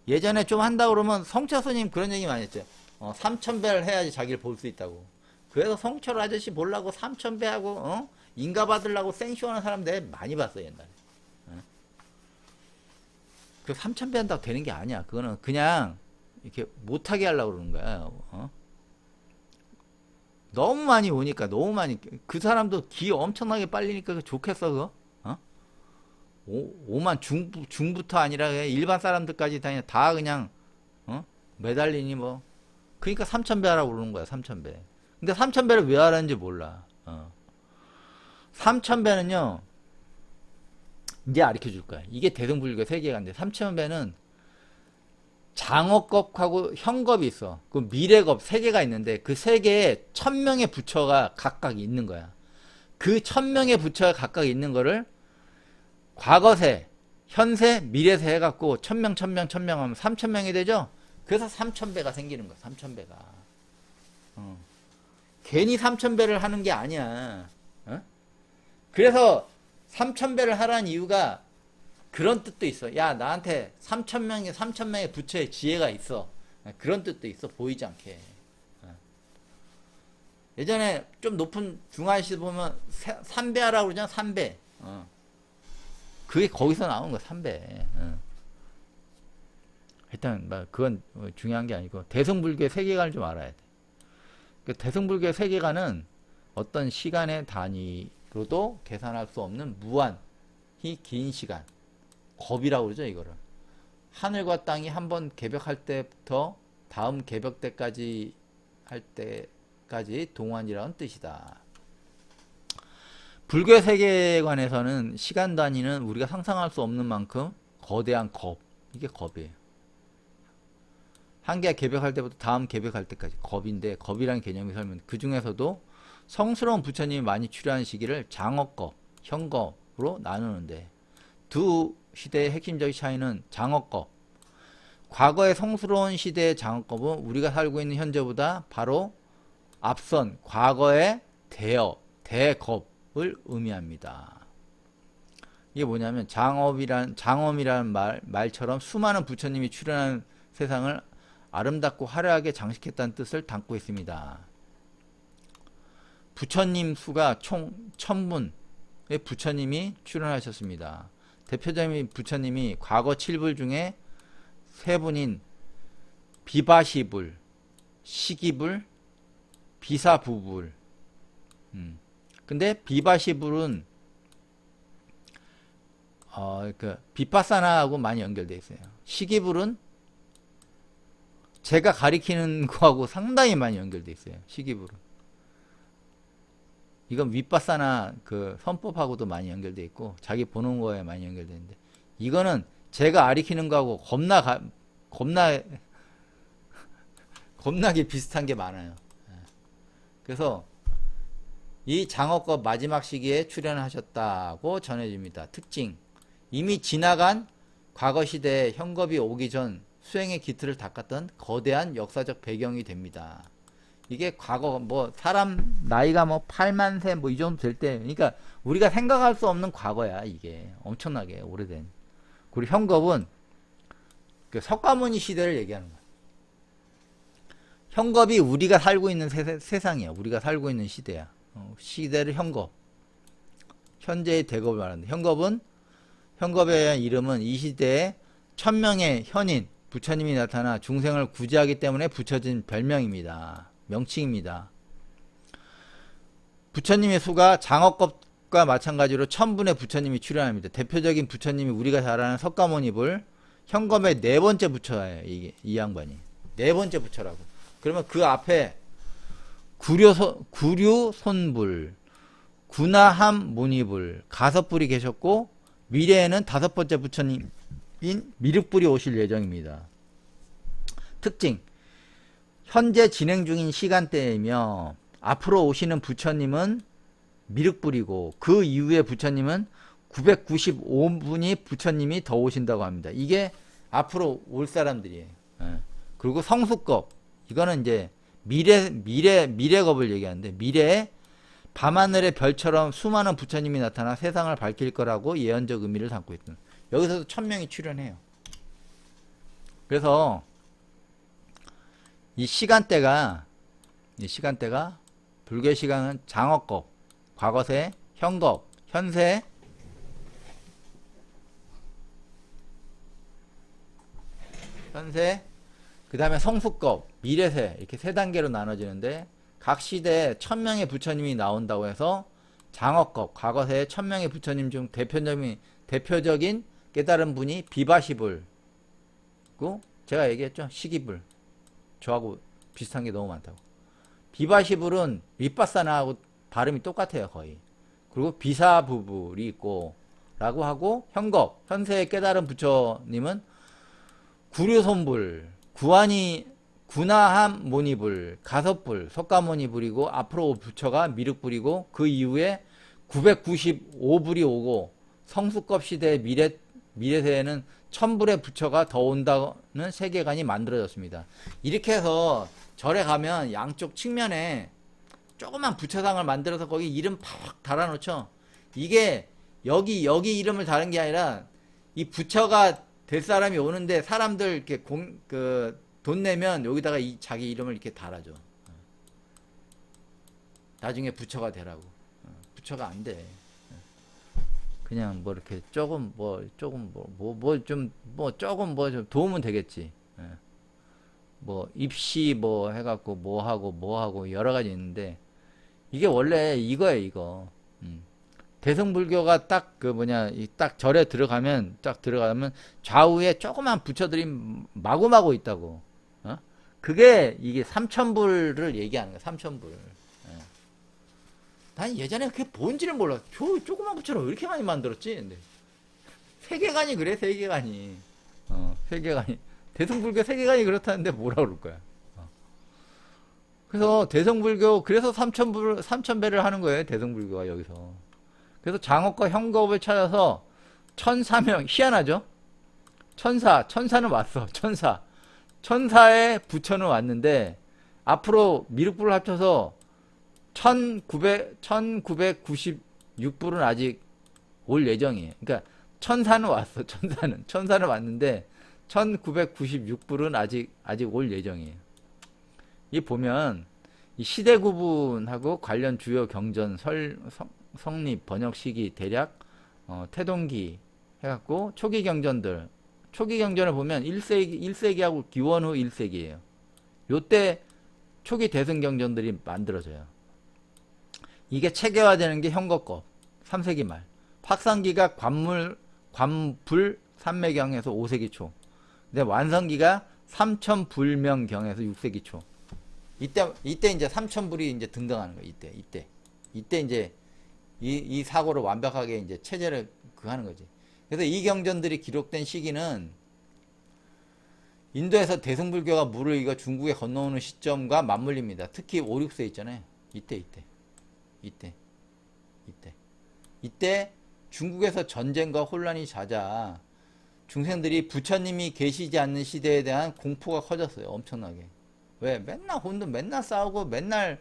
예전에 좀 한다 그러면 성철 스님 그런 얘기 많이 했죠. 3000배를 해야지 자기를 볼 수 있다고. 그래서 성철 아저씨 보려고 3000배 하고 인가 받으려고 생쇼하는 사람들 많이 봤어 옛날에. 그 3000배 한다고 되는 게 아니야. 그거는 그냥 이렇게 못하게 하려고 그러는 거야. 너무 많이 오니까 그 사람도 기 엄청나게 빨리니까 좋겠어 그거? 5만 중부터 아니라 일반 사람들까지 다 그냥 매달리니 뭐. 그러니까 3000배 하라고 그러는 거야. 3000배. 근데 3000배를 왜 하라는지 몰라. 3000배는요 이제 가르쳐 줄 거야. 이게 대승불교 세계관인데 3000배는 장어겁하고 현겁이 있어. 그 미래겁 세 개가 있는데 그 세 개에 1000명의 부처가 각각 있는 거야. 그 1000명의 부처가 각각 있는 거를 과거세, 현세, 미래세 해갖고 1000명, 1000명, 1000명 하면 3000명이 되죠? 그래서 3000배가 생기는 거야. 3000배가. 괜히 3000배를 하는 게 아니야. 그래서 3000배를 하라는 이유가 그런 뜻도 있어. 야, 나한테 3000명의 부처의 지혜가 있어. 그런 뜻도 있어. 보이지 않게. 예전에 좀 높은 중화시 보면 3배 하라고 그러잖아. 3배. 그게 거기서 나온 거야. 3배. 일단 그건 중요한 게 아니고 대승불교의 세계관을 좀 알아야 돼. 그 대승불교의 세계관은 어떤 시간의 단위로도 계산할 수 없는 무한히 긴 시간. 겁이라고 그러죠 이거를. 하늘과 땅이 한번 개벽할 때부터 다음 개벽 때까지 할 때까지 동안이라는 뜻이다. 불교 세계관에서는 시간 단위는 우리가 상상할 수 없는 만큼 거대한 겁. 이게 겁이에요. 한 개가 개벽할 때부터 다음 개벽할 때까지 겁인데, 겁이라는 개념이 설명. 그 중에서도 성스러운 부처님이 많이 출연한 시기를 장어겁, 현겁으로 나누는데, 두 시대의 핵심적인 차이는 장어겁. 과거의 성스러운 시대의 장어겁은 우리가 살고 있는 현재보다 바로 앞선 과거의 대겁을 의미합니다. 이게 뭐냐면 장엄이라는 말처럼 수많은 부처님이 출연한 세상을 아름답고 화려하게 장식했다는 뜻을 담고 있습니다. 부처님 수가 총 1000분의 부처님이 출연하셨습니다. 대표적인 부처님이 과거 7불 중에 3분인 비바시불, 시기불, 비사부불, 근데 비바시불은 그 비파사나하고 많이 연결돼 있어요. 시기불은 제가 가리키는 거하고 상당히 많이 연결돼 있어요. 시기불은. 이건 윗바사나 그 선법하고도 많이 연결돼 있고 자기 보는 거에 많이 연결돼 있는데, 이거는 제가 가리키는 거하고 겁나게 비슷한 게 많아요. 그래서 이 장어법 마지막 시기에 출연하셨다고 전해집니다. 특징: 이미 지나간 과거 시대에 현겁이 오기 전 수행의 기틀을 닦았던 거대한 역사적 배경이 됩니다. 이게 과거 뭐 사람 나이가 뭐 8만 세 뭐 이 정도 될 때, 그러니까 우리가 생각할 수 없는 과거야. 이게 엄청나게 오래된. 그리고 현겁은 그 석가모니 시대를 얘기하는 거야. 현겁이 우리가 살고 있는 세상이야. 우리가 살고 있는 시대야. 시대를 현겁, 현재의 대겁을 말하는데, 현겁에 대한 이름은 이 시대에 1000명의 현인 부처님이 나타나 중생을 구제하기 때문에 붙여진 별명입니다. 명칭입니다. 부처님의 수가 장어겁과 마찬가지로 1000분의 부처님이 출연합니다. 대표적인 부처님이 우리가 잘 아는 석가모니불, 현겁의 네 번째 부처예요. 이 양반이 네 번째 부처라고. 그러면 그 앞에 구류손불, 구나함모니불, 가섭불이 계셨고, 미래에는 5번째 부처님인 미륵불이 오실 예정입니다. 특징: 현재 진행 중인 시간대이며 앞으로 오시는 부처님은 미륵불이고, 그 이후에 부처님은 995분이 부처님이 더 오신다고 합니다. 이게 앞으로 올 사람들이에요. 그리고 성수겁, 이거는 이제 미래겁을 얘기하는데, 미래에 밤하늘의 별처럼 수많은 부처님이 나타나 세상을 밝힐 거라고 예언적 의미를 담고 있던, 여기서도 1000명이 출연해요. 그래서 이 시간대가 불교의 시간은 장어겁, 과거세, 현겁, 현세, 그 다음에 성수겁, 미래세, 이렇게 세 단계로 나눠지는데, 각 시대에 1000명의 부처님이 나온다고 해서 장어겁, 과거세에 1000명의 부처님 중 대표적인 깨달은 분이 비바시불, 그 제가 얘기했죠, 시기불. 저하고 비슷한 게 너무 많다고. 비바시불은 윗바사나하고 발음이 똑같아요, 거의. 그리고 비사부불이 있고 라고 하고, 현겁, 현세의 깨달은 부처님은 구류손불, 구나함모니불, 가섭불, 석가모니불이고, 앞으로 올 부처가 미륵불이고, 그 이후에 995불이 오고, 성수겁 시대의 미래세에는 1000불의 부처가 더 온다는 세계관이 만들어졌습니다. 이렇게 해서 절에 가면 양쪽 측면에 조그만 부처상을 만들어서 거기 이름 팍 달아놓죠. 이게 여기 이름을 다른 게 아니라, 이 부처가 될 사람이 오는데 사람들 이렇게 돈 내면 여기다가 자기 이름을 이렇게 달아줘. 나중에 부처가 되라고. 부처가 안 돼. 그냥 뭐 이렇게 조금 좀 도움은 되겠지. 뭐 입시 뭐 해갖고 뭐 하고 여러 가지 있는데, 이게 원래 이거예요, 이거. 대승불교가 딱 딱 절에 들어가면 좌우에 조그만 부처들이 마구마구 있다고. 그게 이게 3000불을 얘기하는 거야, 3000불. 난 예전에 그게 뭔지를 몰라. 조그만 부처를 왜 이렇게 많이 만들었지? 근데 세계관이 그래, 세계관이. 세계관이. 대승불교 세계관이 그렇다는데 뭐라 그럴 거야. 그래서 대승불교, 그래서 3000배를 하는 거예요, 대승불교가 여기서. 그래서 장어과 현겁을 찾아서 1004명, 희한하죠? 천사는 왔어, 천사의 부처는 왔는데, 앞으로 미륵불을 합쳐서 1996불은 아직 올 예정이에요. 그러니까 천사는 왔어, 천사는 왔는데 1996불은 아직 올 예정이에요. 이 보면 이 시대 구분하고 관련 주요 경전 성립 번역 시기 대략 태동기 해갖고 초기 경전을 보면 1세기하고 기원 후 1세기예요. 요때 초기 대승 경전들이 만들어져요. 이게 체계화되는 게 형거법 3세기 말. 확산기가 관불 산매경에서 5세기 초. 근데 완성기가 삼천불명경에서 6세기 초. 이때 이제 삼천불이 이제 등등하는 거예요. 이때 이제 이 사고를 완벽하게 이제 체제를 하는 거지. 그래서 이 경전들이 기록된 시기는 인도에서 대승불교가 물을 이거 중국에 건너오는 시점과 맞물립니다. 특히 5, 6세 있잖아요. 이때 중국에서 전쟁과 혼란이 잦아 중생들이 부처님이 계시지 않는 시대에 대한 공포가 커졌어요. 엄청나게. 왜? 맨날 혼돈, 맨날 싸우고, 맨날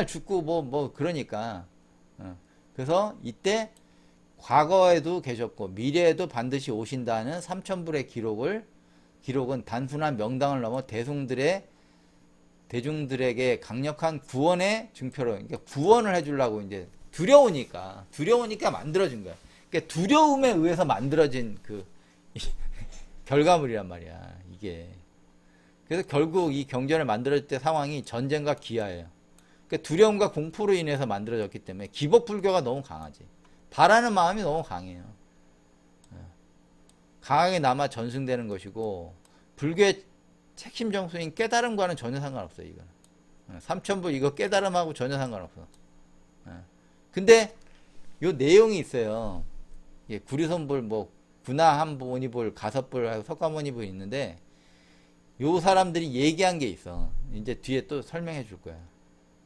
죽고, 뭐, 그러니까. 그래서 이때 과거에도 계셨고, 미래에도 반드시 오신다는 삼천불의 기록은 단순한 명당을 넘어 대중들에게 강력한 구원의 증표로, 그러니까 구원을 해주려고 이제 두려우니까 만들어진 거야. 그러니까 두려움에 의해서 만들어진 결과물이란 말이야, 이게. 그래서 결국 이 경전을 만들어질 때 상황이 전쟁과 기아예요. 그러니까 두려움과 공포로 인해서 만들어졌기 때문에 기복불교가 너무 강하지. 바라는 마음이 너무 강해요. 강하게 남아 전승되는 것이고, 불교의 핵심 정수인 깨달음과는 전혀 상관없어요, 이거는. 삼천부 이거 깨달음하고 전혀 상관없어. 근데 요 내용이 있어요. 구리선불, 구나한모니불, 가섭불, 석가모니불 있는데, 요 사람들이 얘기한 게 있어. 이제 뒤에 또 설명해 줄 거야.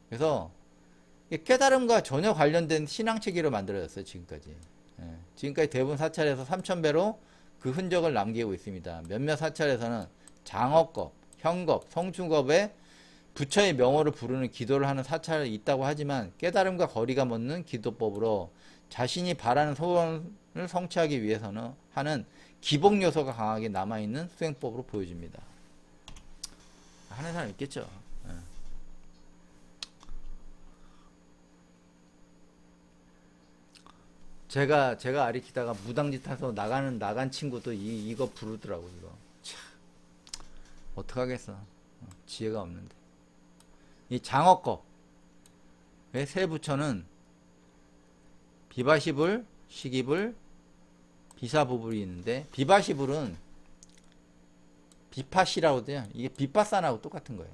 그래서 깨달음과 전혀 관련된 신앙체계로 만들어졌어요, 지금까지. 지금까지 대부분 사찰에서 삼천배로 그 흔적을 남기고 있습니다. 몇몇 사찰에서는 장어겁, 현겁, 성충겁에 부처의 명호를 부르는 기도를 하는 사찰이 있다고 하지만 깨달음과 거리가 먼는 기도법으로 자신이 바라는 소원을 성취하기 위해서는 하는 기복 요소가 강하게 남아있는 수행법으로 보여집니다. 하는 사람 있겠죠. 제가 아리키다가 무당짓 타서 나간 친구도 이거 부르더라고, 이거. 참, 어떡하겠어. 지혜가 없는데. 이 장어겁. 세 부처는 비바시불, 시기불, 비사부불이 있는데, 비바시불은 비파시라고 돼요. 이게 비파산하고 똑같은 거예요.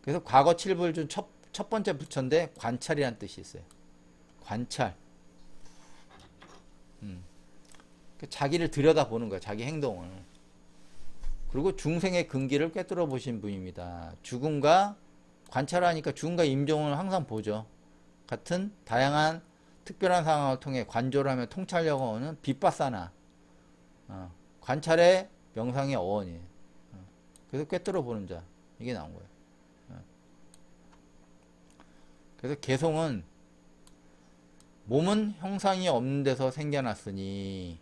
그래서 과거 7불 중 첫 번째 부처인데 관찰이라는 뜻이 있어요. 관찰. 자기를 들여다보는 거야. 자기 행동을. 그리고 중생의 근기를 꿰뚫어 보신 분입니다. 죽음과 관찰하니까 죽음과 임종을 항상 보죠. 같은 다양한 특별한 상황을 통해 관조를 하며 통찰력을 얻는 비파사나 관찰의 명상의 어원이에요. 그래서 꿰뚫어 보는 자, 이게 나온 거예요. 그래서 개송은 몸은 형상이 없는 데서 생겨났으니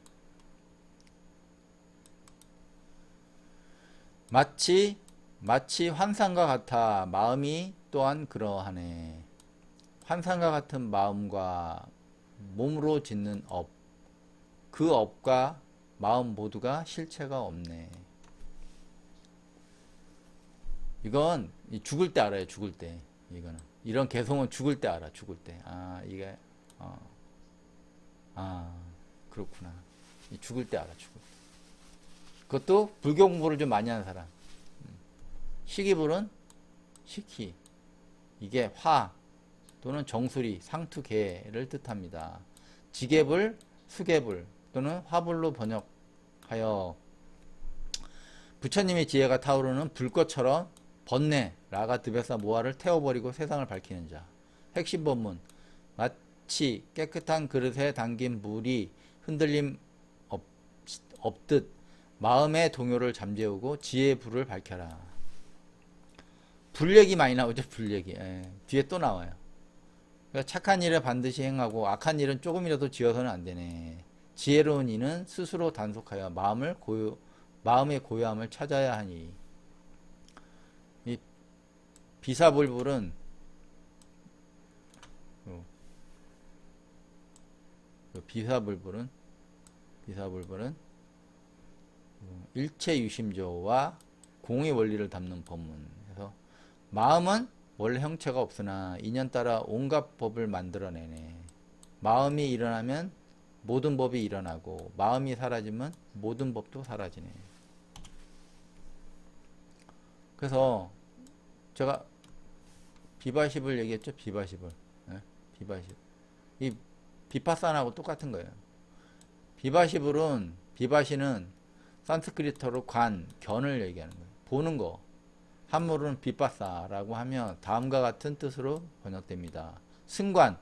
마치 환상과 같아 마음이 또한 그러하네. 환상과 같은 마음과 몸으로 짓는 업, 그 업과 마음 모두가 실체가 없네. 이건 죽을 때 알아요. 죽을 때. 이거는 이런 개성은 죽을 때 알아. 죽을 때. 이게 그렇구나. 죽을 때 알아. 죽을 때. 그것도 불교 공부를 좀 많이 하는 사람. 시기불은 시키. 이게 화 또는 정수리, 상투계를 뜻합니다. 지계불, 수계불 또는 화불로 번역하여 부처님의 지혜가 타오르는 불꽃처럼 번뇌, 라가, 드베사, 모하를 태워버리고 세상을 밝히는 자. 핵심 본문. 마치 깨끗한 그릇에 담긴 물이 흔들림 없듯 마음의 동요를 잠재우고 지혜의 불을 밝혀라. 불 얘기 많이 나오죠. 불 얘기. 뒤에 또 나와요. 그러니까 착한 일을 반드시 행하고 악한 일은 조금이라도 지어서는 안 되네. 지혜로운 이는 스스로 단속하여 마음의 고요함을 찾아야 하니. 이 비사불불은 일체유심조와 공의 원리를 담는 법문. 그래서 마음은 원래 형체가 없으나 인연 따라 온갖 법을 만들어내네. 마음이 일어나면 모든 법이 일어나고 마음이 사라지면 모든 법도 사라지네. 그래서 제가 비바십을 얘기했죠. 비바십을. 네? 비바십. 이 비파사나하고 똑같은 거예요. 비바시는 산스크리트어로 관, 견을 얘기하는 거예요. 보는 거. 한물은 비파사라고 하면 다음과 같은 뜻으로 번역됩니다. 승관,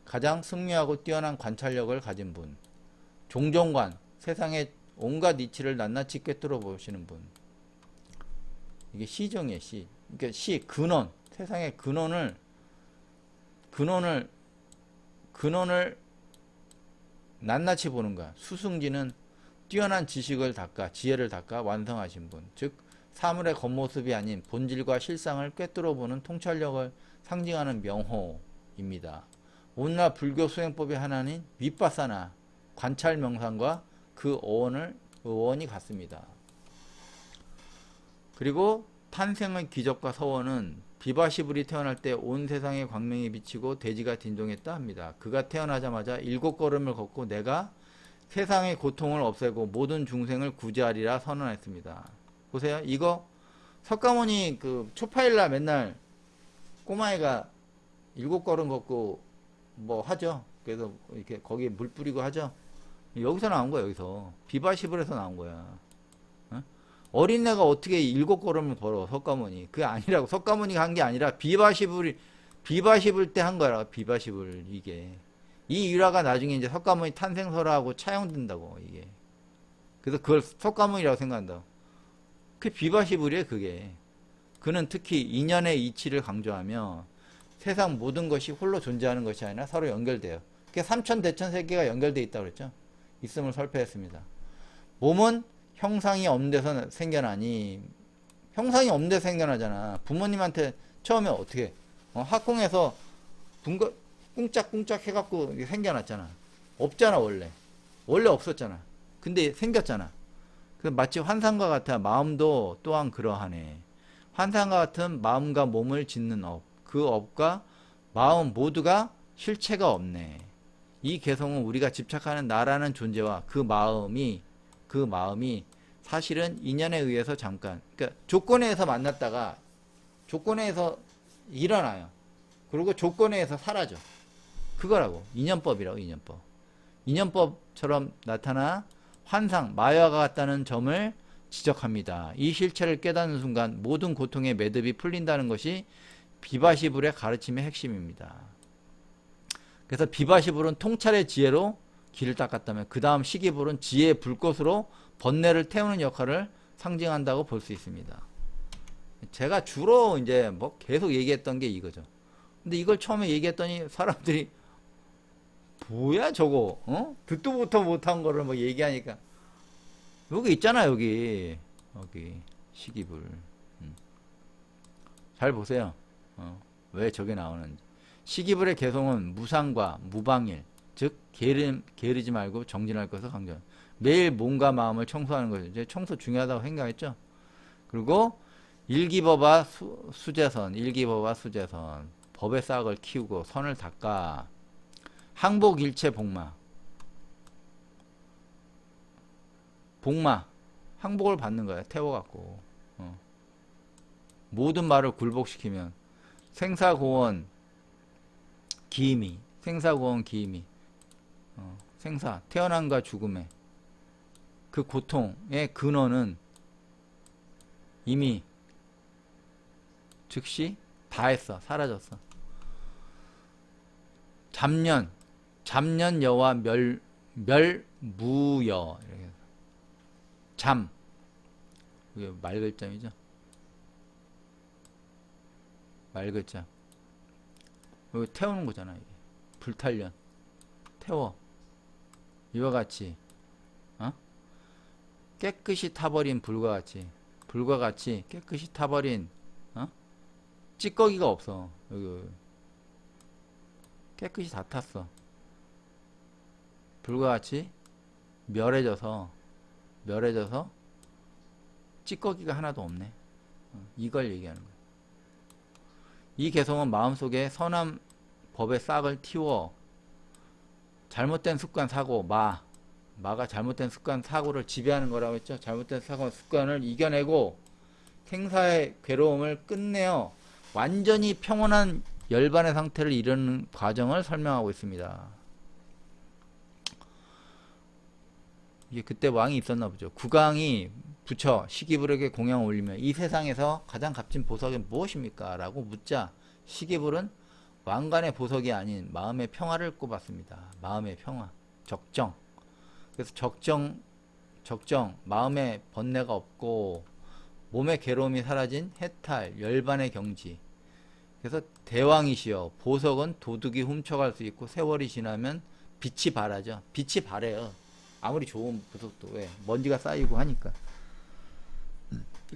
가장 승리하고 뛰어난 관찰력을 가진 분. 종종관, 세상의 온갖 이치를 낱낱이 꿰뚫어 보시는 분. 이게 시정이에요, 시. 그러니까 시, 근원, 세상의 근원을 낱낱이 보는 거야. 수승지는 뛰어난 지식을 닦아, 지혜를 닦아 완성하신 분. 즉, 사물의 겉모습이 아닌 본질과 실상을 꿰뚫어 보는 통찰력을 상징하는 명호입니다. 오늘날 불교 수행법의 하나인 윗바사나, 관찰 명상과 그 어원이 같습니다. 그리고 탄생의 기적과 서원은 비바시불이 태어날 때 온 세상에 광명이 비치고 대지가 딘동했다 합니다. 그가 태어나자마자 7걸음을 걷고 내가 세상의 고통을 없애고 모든 중생을 구제하리라 선언했습니다. 보세요. 이거 석가모니 그 초파일날 맨날 꼬마애가 7걸음 걷고 뭐 하죠. 그래서 이렇게 거기에 물 뿌리고 하죠. 여기서 나온 거야. 여기서 비바시불에서 나온 거야. 어린애가 어떻게 7걸음을 걸어, 석가모니. 그게 아니라고. 석가모니가 한 게 아니라 비바시불 때 한 거라. 비바시불, 이게. 이 일화가 나중에 이제 석가모니 탄생설하고 차용된다고, 이게. 그래서 그걸 석가모니라고 생각한다. 그게 비바시불이에요, 그게. 그는 특히 인연의 이치를 강조하며 세상 모든 것이 홀로 존재하는 것이 아니라 서로 연결돼요. 그게 삼천대천세계가 연결되어 있다고 그랬죠. 있음을 설파했습니다. 몸은 형상이 없는 데서 생겨나니, 형상이 없는 데서 생겨나잖아. 부모님한테 처음에 어떻게 학궁에서 꿍짝꿍짝 해갖고 생겨났잖아. 없잖아. 원래 없었잖아. 근데 생겼잖아. 그 마치 환상과 같아. 마음도 또한 그러하네. 환상과 같은 마음과 몸을 짓는 업, 그 업과 마음 모두가 실체가 없네. 이 개성은 우리가 집착하는 나라는 존재와 그 마음이 사실은 인연에 의해서 잠깐, 그러니까 조건에 의해서 만났다가 조건에 의해서 일어나요. 그리고 조건에 의해서 사라져. 그거라고. 인연법이라고. 인연법처럼 나타나 환상, 마야와 같다는 점을 지적합니다. 이 실체를 깨닫는 순간 모든 고통의 매듭이 풀린다는 것이 비바시불의 가르침의 핵심입니다. 그래서 비바시불은 통찰의 지혜로 길을 닦았다면 그 다음 시기불은 지혜의 불꽃으로 번뇌를 태우는 역할을 상징한다고 볼 수 있습니다. 제가 주로 이제 뭐 계속 얘기했던 게 이거죠. 근데 이걸 처음에 얘기했더니 사람들이 뭐야 저거, 듣도 못한 거를 뭐 얘기하니까 여기 있잖아. 여기 시기불. 잘 보세요. 왜 저게 나오는지. 시기불의 개성은 무상과 무방일, 즉 게으르지 말고 정진할 것을 강조. 매일 몸과 마음을 청소하는 거죠. 이제 청소 중요하다고 생각했죠. 그리고 일기법화 수제선, 법의 싹을 키우고 선을 닦아. 항복일체 복마, 항복을 받는 거야. 태워갖고. 모든 말을 굴복시키면 생사고원 기미, 생사, 태어남과 죽음의 그 고통의 근원은 이미 즉시 다 했어. 사라졌어. 잠년여와 멸무여. 이렇게. 이게 말글자이죠. 말글자. 여기 태우는 거잖아. 이게. 불탈련. 태워. 이와 같이. 깨끗이 타버린 불과 같이 깨끗이 타버린 찌꺼기가 없어. 여기. 깨끗이 다 탔어. 불과 같이 멸해져서 찌꺼기가 하나도 없네. 이걸 얘기하는 거야. 이 개성은 마음속에 선한 법의 싹을 틔워 잘못된 습관 사고 마가 잘못된 습관 사고를 지배하는 거라고 했죠. 잘못된 사고 습관을 이겨내고 생사의 괴로움을 끝내어 완전히 평온한 열반의 상태를 이루는 과정을 설명하고 있습니다. 이게 그때 왕이 있었나 보죠. 국왕이 부처 시기불에게 공양을 올리며 이 세상에서 가장 값진 보석이 무엇입니까? 라고 묻자 시기불은 왕관의 보석이 아닌 마음의 평화를 꼽았습니다. 마음의 평화, 적정. 그래서 적정, 마음에 번뇌가 없고 몸의 괴로움이 사라진 해탈, 열반의 경지. 그래서 대왕이시여 보석은 도둑이 훔쳐갈 수 있고 세월이 지나면 빛이 바라죠. 빛이 바래요. 아무리 좋은 보석도 왜 먼지가 쌓이고 하니까.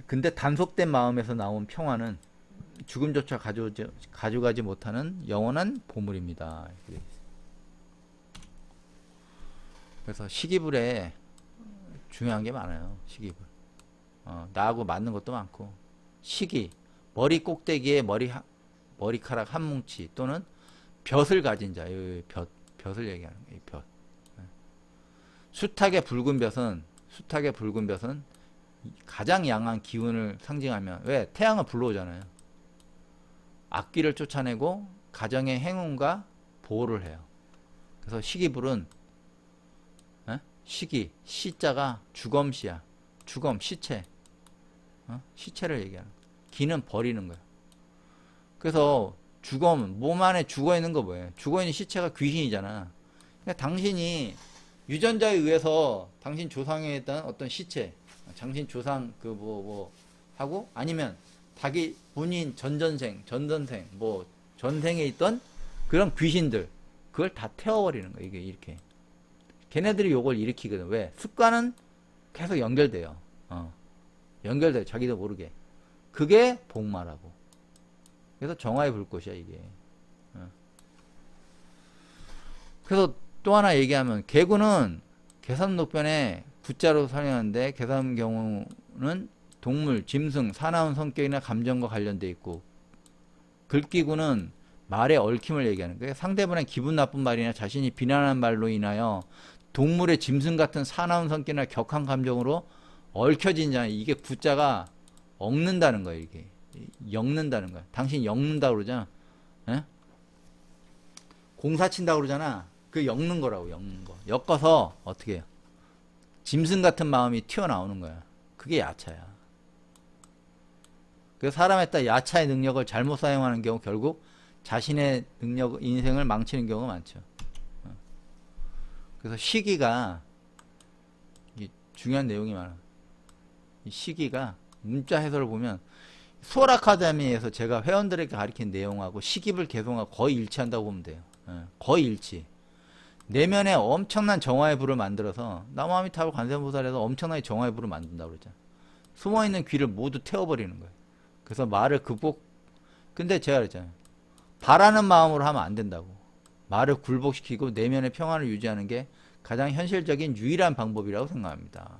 근데 단속된 마음에서 나온 평화는 죽음조차 가져가지 못하는 영원한 보물입니다. 그래서 시기불에 중요한 게 많아요. 시기불. 나하고 맞는 것도 많고. 시기, 머리 꼭대기에 머리카락 한 뭉치 또는 볕을 가진 자, 볕을 얘기하는 거예요. 볕. 숱하게 붉은 볕은 가장 양한 기운을 상징하며 왜 태양을 불러오잖아요. 악귀를 쫓아내고 가정의 행운과 보호를 해요. 그래서 시기불은 시기 시자가 주검시야. 주검 시체. 시체를 얘기하는 거예요. 기는 버리는 거예요. 그래서 주검 몸 안에 죽어 있는 거 뭐예요? 죽어 있는 시체가 귀신이잖아. 그러니까 당신이 유전자에 의해서 당신 조상에 있던 어떤 시체, 당신 조상 하고 아니면 자기 본인 전전생 전생에 있던 그런 귀신들 그걸 다 태워버리는 거야. 이게 이렇게 걔네들이 요걸 일으키거든. 왜? 습관은 계속 연결돼요. 연결돼요. 자기도 모르게. 그게 복마라고. 그래서 정화의 불꽃이야 이게. 그래서 또 하나 얘기하면 개구는 개삼록변에 구자로 설명하는데 개삼 경우는 동물, 짐승, 사나운 성격이나 감정과 관련돼 있고 글귀구는 말의 얽힘을 얘기하는 거예요. 상대방의 기분 나쁜 말이나 자신이 비난하는 말로 인하여 동물의 짐승 같은 사나운 성격이나 격한 감정으로 얽혀진 자, 이게 구자가 얽는다는 거예요. 이게 엮는다는 거야. 당신 엮는다 그러잖아. 에? 공사 친다 그러잖아. 그 엮는 거라고. 엮는 거. 엮어서 어떻게 해요? 짐승 같은 마음이 튀어나오는 거야. 그게 야차야. 그래서 사람에 따라 야차의 능력을 잘못 사용하는 경우 결국 자신의 능력, 인생을 망치는 경우가 많죠. 그래서 시기가 중요한 내용이 많아. 이 시기가 문자 해설을 보면 수월 아카데미에서 제가 회원들에게 가르친 내용하고 시기를 개송하고 거의 일치한다고 보면 돼요. 거의 일치. 내면에 엄청난 정화의 불을 만들어서 나무아미타불 관세음보살에서 엄청나게 정화의 불을 만든다고 그러죠. 숨어있는 귀를 모두 태워버리는 거예요. 그래서 말을 근데 제가 그랬잖아요. 바라는 마음으로 하면 안 된다고. 말을 굴복시키고 내면의 평안을 유지하는 게 가장 현실적인 유일한 방법이라고 생각합니다.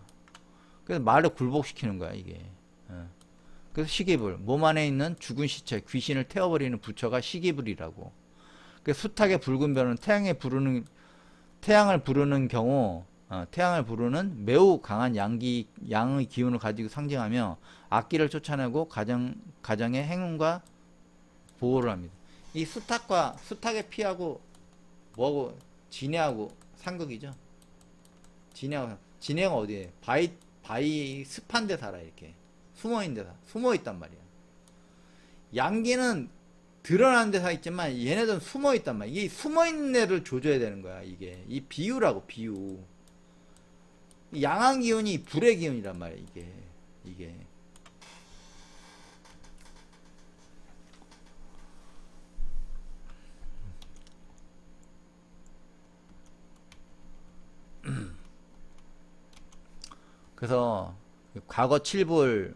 그래서 말을 굴복시키는 거야 이게. 그래서 시기불, 몸 안에 있는 죽은 시체, 귀신을 태워버리는 부처가 시기불이라고. 그래서 숱하게 붉은 별은 태양을 부르는 경우, 태양을 부르는 매우 강한 양의 기운을 가지고 상징하며 악기를 쫓아내고 가정의 행운과 보호를 합니다. 이 숱하게 피하고 뭐하고 진해하고 상극이죠. 진해가 어디에? 바위 습한 데 살아. 이렇게 숨어 있단 말이야. 양기는 드러나는 데 사 있지만 얘네들은 숨어 있단 말이야. 이 숨어 있는 애를 조져야 되는 거야. 이게 이 비유라고. 비유. 양한 기운이 불의 기운이란 말이야. 이게 그래서 과거 7불은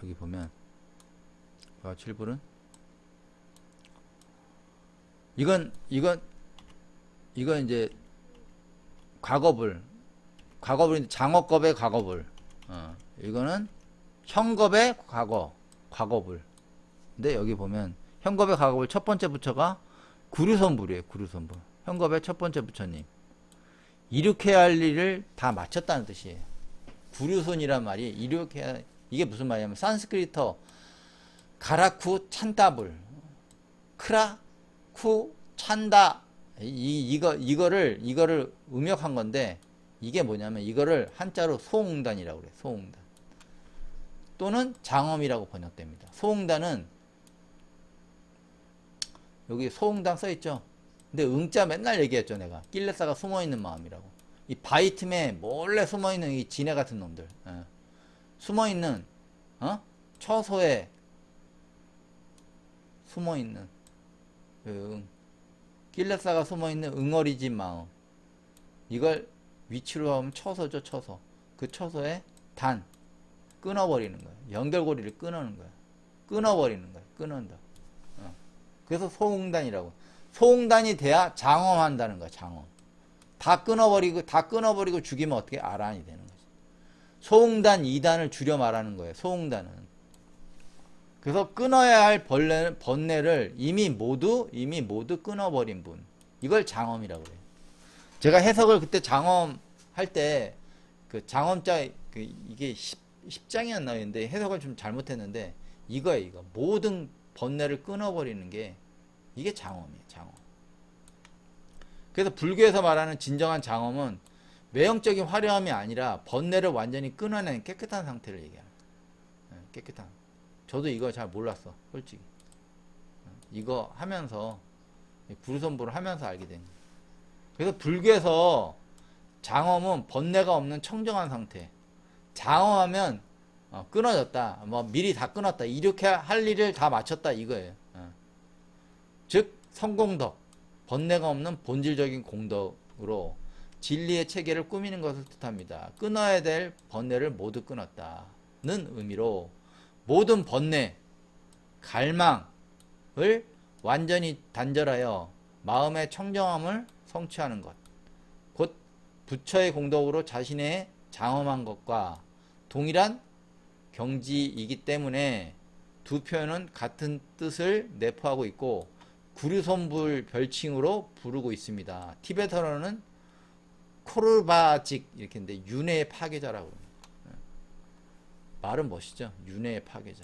여기 보면 과거 7불은 이건 이제 과거불인데 장어겁의 과거불. 이거는 형겁의 과거불. 근데 여기 보면 현겁의 가급을 첫 번째 부처가 구류선불이에요. 구류선불. 현겁의 첫 번째 부처님. 이룩해야 할 일을 다 마쳤다는 뜻이에요. 구류손이란 말이 이룩해야, 이게 무슨 말이냐면 산스크리터 가라쿠 찬다불, 크라쿠 찬다, 이거를 음역한 건데, 이게 뭐냐면 이거를 한자로 소응단이라고 그래요. 소응단 또는 장엄이라고 번역됩니다. 소응단은 여기 소응단 써있죠. 근데 응자 맨날 얘기했죠. 내가 낄레사가 숨어있는 마음이라고. 이 바위 틈에 몰래 숨어있는 이 지네 같은 놈들, 숨어있는 처소에 숨어있는 낄레사가 숨어있는 응어리진 마음, 이걸 위치로 하면 처소죠. 처소. 그 처소에 단 끊어버리는 거예요. 연결고리를 끊는 거예요. 끊어버리는 거예요. 끊는다. 그래서 소응단이라고. 소응단이 돼야 장엄한다는 거야. 장엄. 다 끊어버리고 죽이면 어떻게 아란이 되는 거지. 소응단 2단을 줄여 말하는 거예요. 소응단은. 그래서 끊어야 할 번뇌를 이미 모두 끊어버린 분. 이걸 장엄이라고 그래요. 제가 해석을 그때 장엄 할 때 그 장엄자 이게 10장이었나 했는데 해석을 좀 잘못했는데 이거예요. 이거 모든 번뇌를 끊어버리는 게 이게 장엄이에요. 장엄. 그래서 불교에서 말하는 진정한 장엄은 외형적인 화려함이 아니라 번뇌를 완전히 끊어낸 깨끗한 상태를 얘기합니다. 깨끗한. 저도 이거 잘 몰랐어. 솔직히. 이거 하면서 구루선보를 하면서 알게 된 거예요. 그래서 불교에서 장엄은 번뇌가 없는 청정한 상태. 장엄하면 끊어졌다. 뭐 미리 다 끊었다. 이렇게 할 일을 다 마쳤다 이거예요. 즉 성공덕, 번뇌가 없는 본질적인 공덕으로 진리의 체계를 꾸미는 것을 뜻합니다. 끊어야 될 번뇌를 모두 끊었다는 의미로 모든 번뇌, 갈망을 완전히 단절하여 마음의 청정함을 성취하는 것, 곧 부처의 공덕으로 자신의 장엄한 것과 동일한 경지이기 때문에 두 표현은 같은 뜻을 내포하고 있고 구류선불 별칭으로 부르고 있습니다. 티베트어로는 코르바직 이렇게 했는데 윤회의 파괴자라고. 말은 멋있죠. 윤회의 파괴자.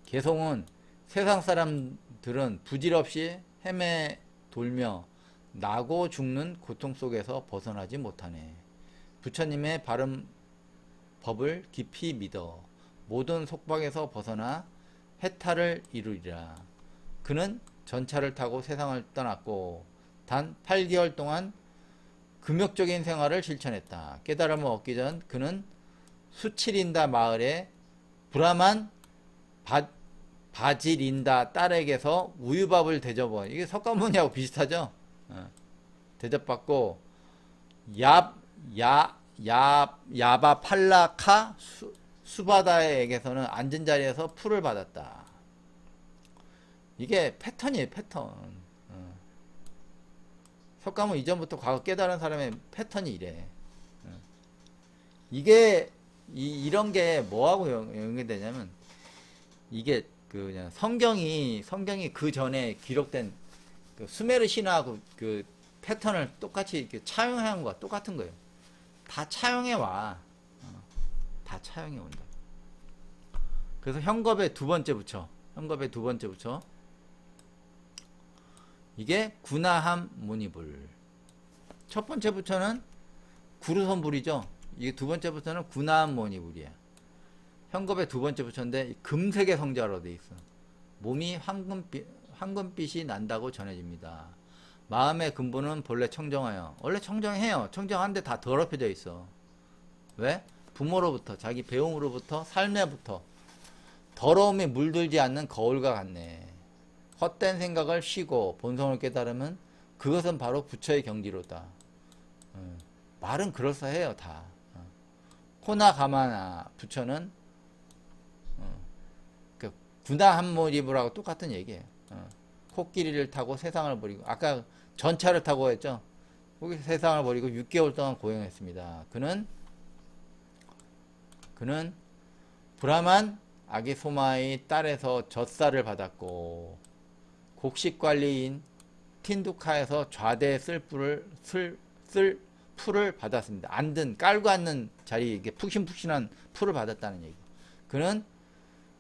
개송은 세상 사람들은 부질없이 헤매 돌며 나고 죽는 고통 속에서 벗어나지 못하네. 부처님의 바른 법을 깊이 믿어 모든 속박에서 벗어나 해탈을 이루리라. 그는 전차를 타고 세상을 떠났고 단 8개월 동안 금욕적인 생활을 실천했다. 깨달음을 얻기 전 그는 수치린다 마을에 브라만 바지린다 딸에게서 우유밥을 대접해. 이게 석가모니하고 비슷하죠? 대접받고 야바 팔라카 수바다에게서는 앉은 자리에서 풀을 받았다. 이게 패턴이에요. 패턴. 석가모 이전부터 과거 깨달은 사람의 패턴이 이래. 이게 이런 게 뭐하고 연결되냐면 이게 그냥 성경이 그 전에 기록된 그 수메르 신화하고 그 패턴을 똑같이 이렇게 차용한 거와 똑같은 거예요. 다 차용해 와. 다 차용해 온다. 그래서 현겁의 두 번째 부처. 현겁의 두 번째 부처. 이게 구나함 모니불. 첫 번째 부처는 구루선불이죠. 이게 두 번째 부처는 구나함 모니불이야. 현겁의 두 번째 부처인데 금색의 성자로 돼 있어. 몸이 황금빛이 난다고 전해집니다. 마음의 근본은 본래 청정하여. 원래 청정해요. 청정한데 다 더럽혀져 있어. 왜? 부모로부터, 자기 배움으로부터, 삶에부터 더러움이 물들지 않는 거울과 같네. 헛된 생각을 쉬고 본성을 깨달으면 그것은 바로 부처의 경지로다. 말은 그럴싸해요. 다. 코나 가마나 부처는 구나함모니불하고 똑같은 얘기예요. 코끼리를 타고 세상을 버리고, 아까 전차를 타고 했죠. 거기 세상을 버리고 6개월 동안 고행했습니다. 그는 브라만 아기소마의 딸에서 젖살을 받았고 곡식관리인 틴두카에서 좌대 쓸 풀을 받았습니다. 앉은 깔고 앉는 자리 이게 푹신푹신한 풀을 받았다는 얘기. 그는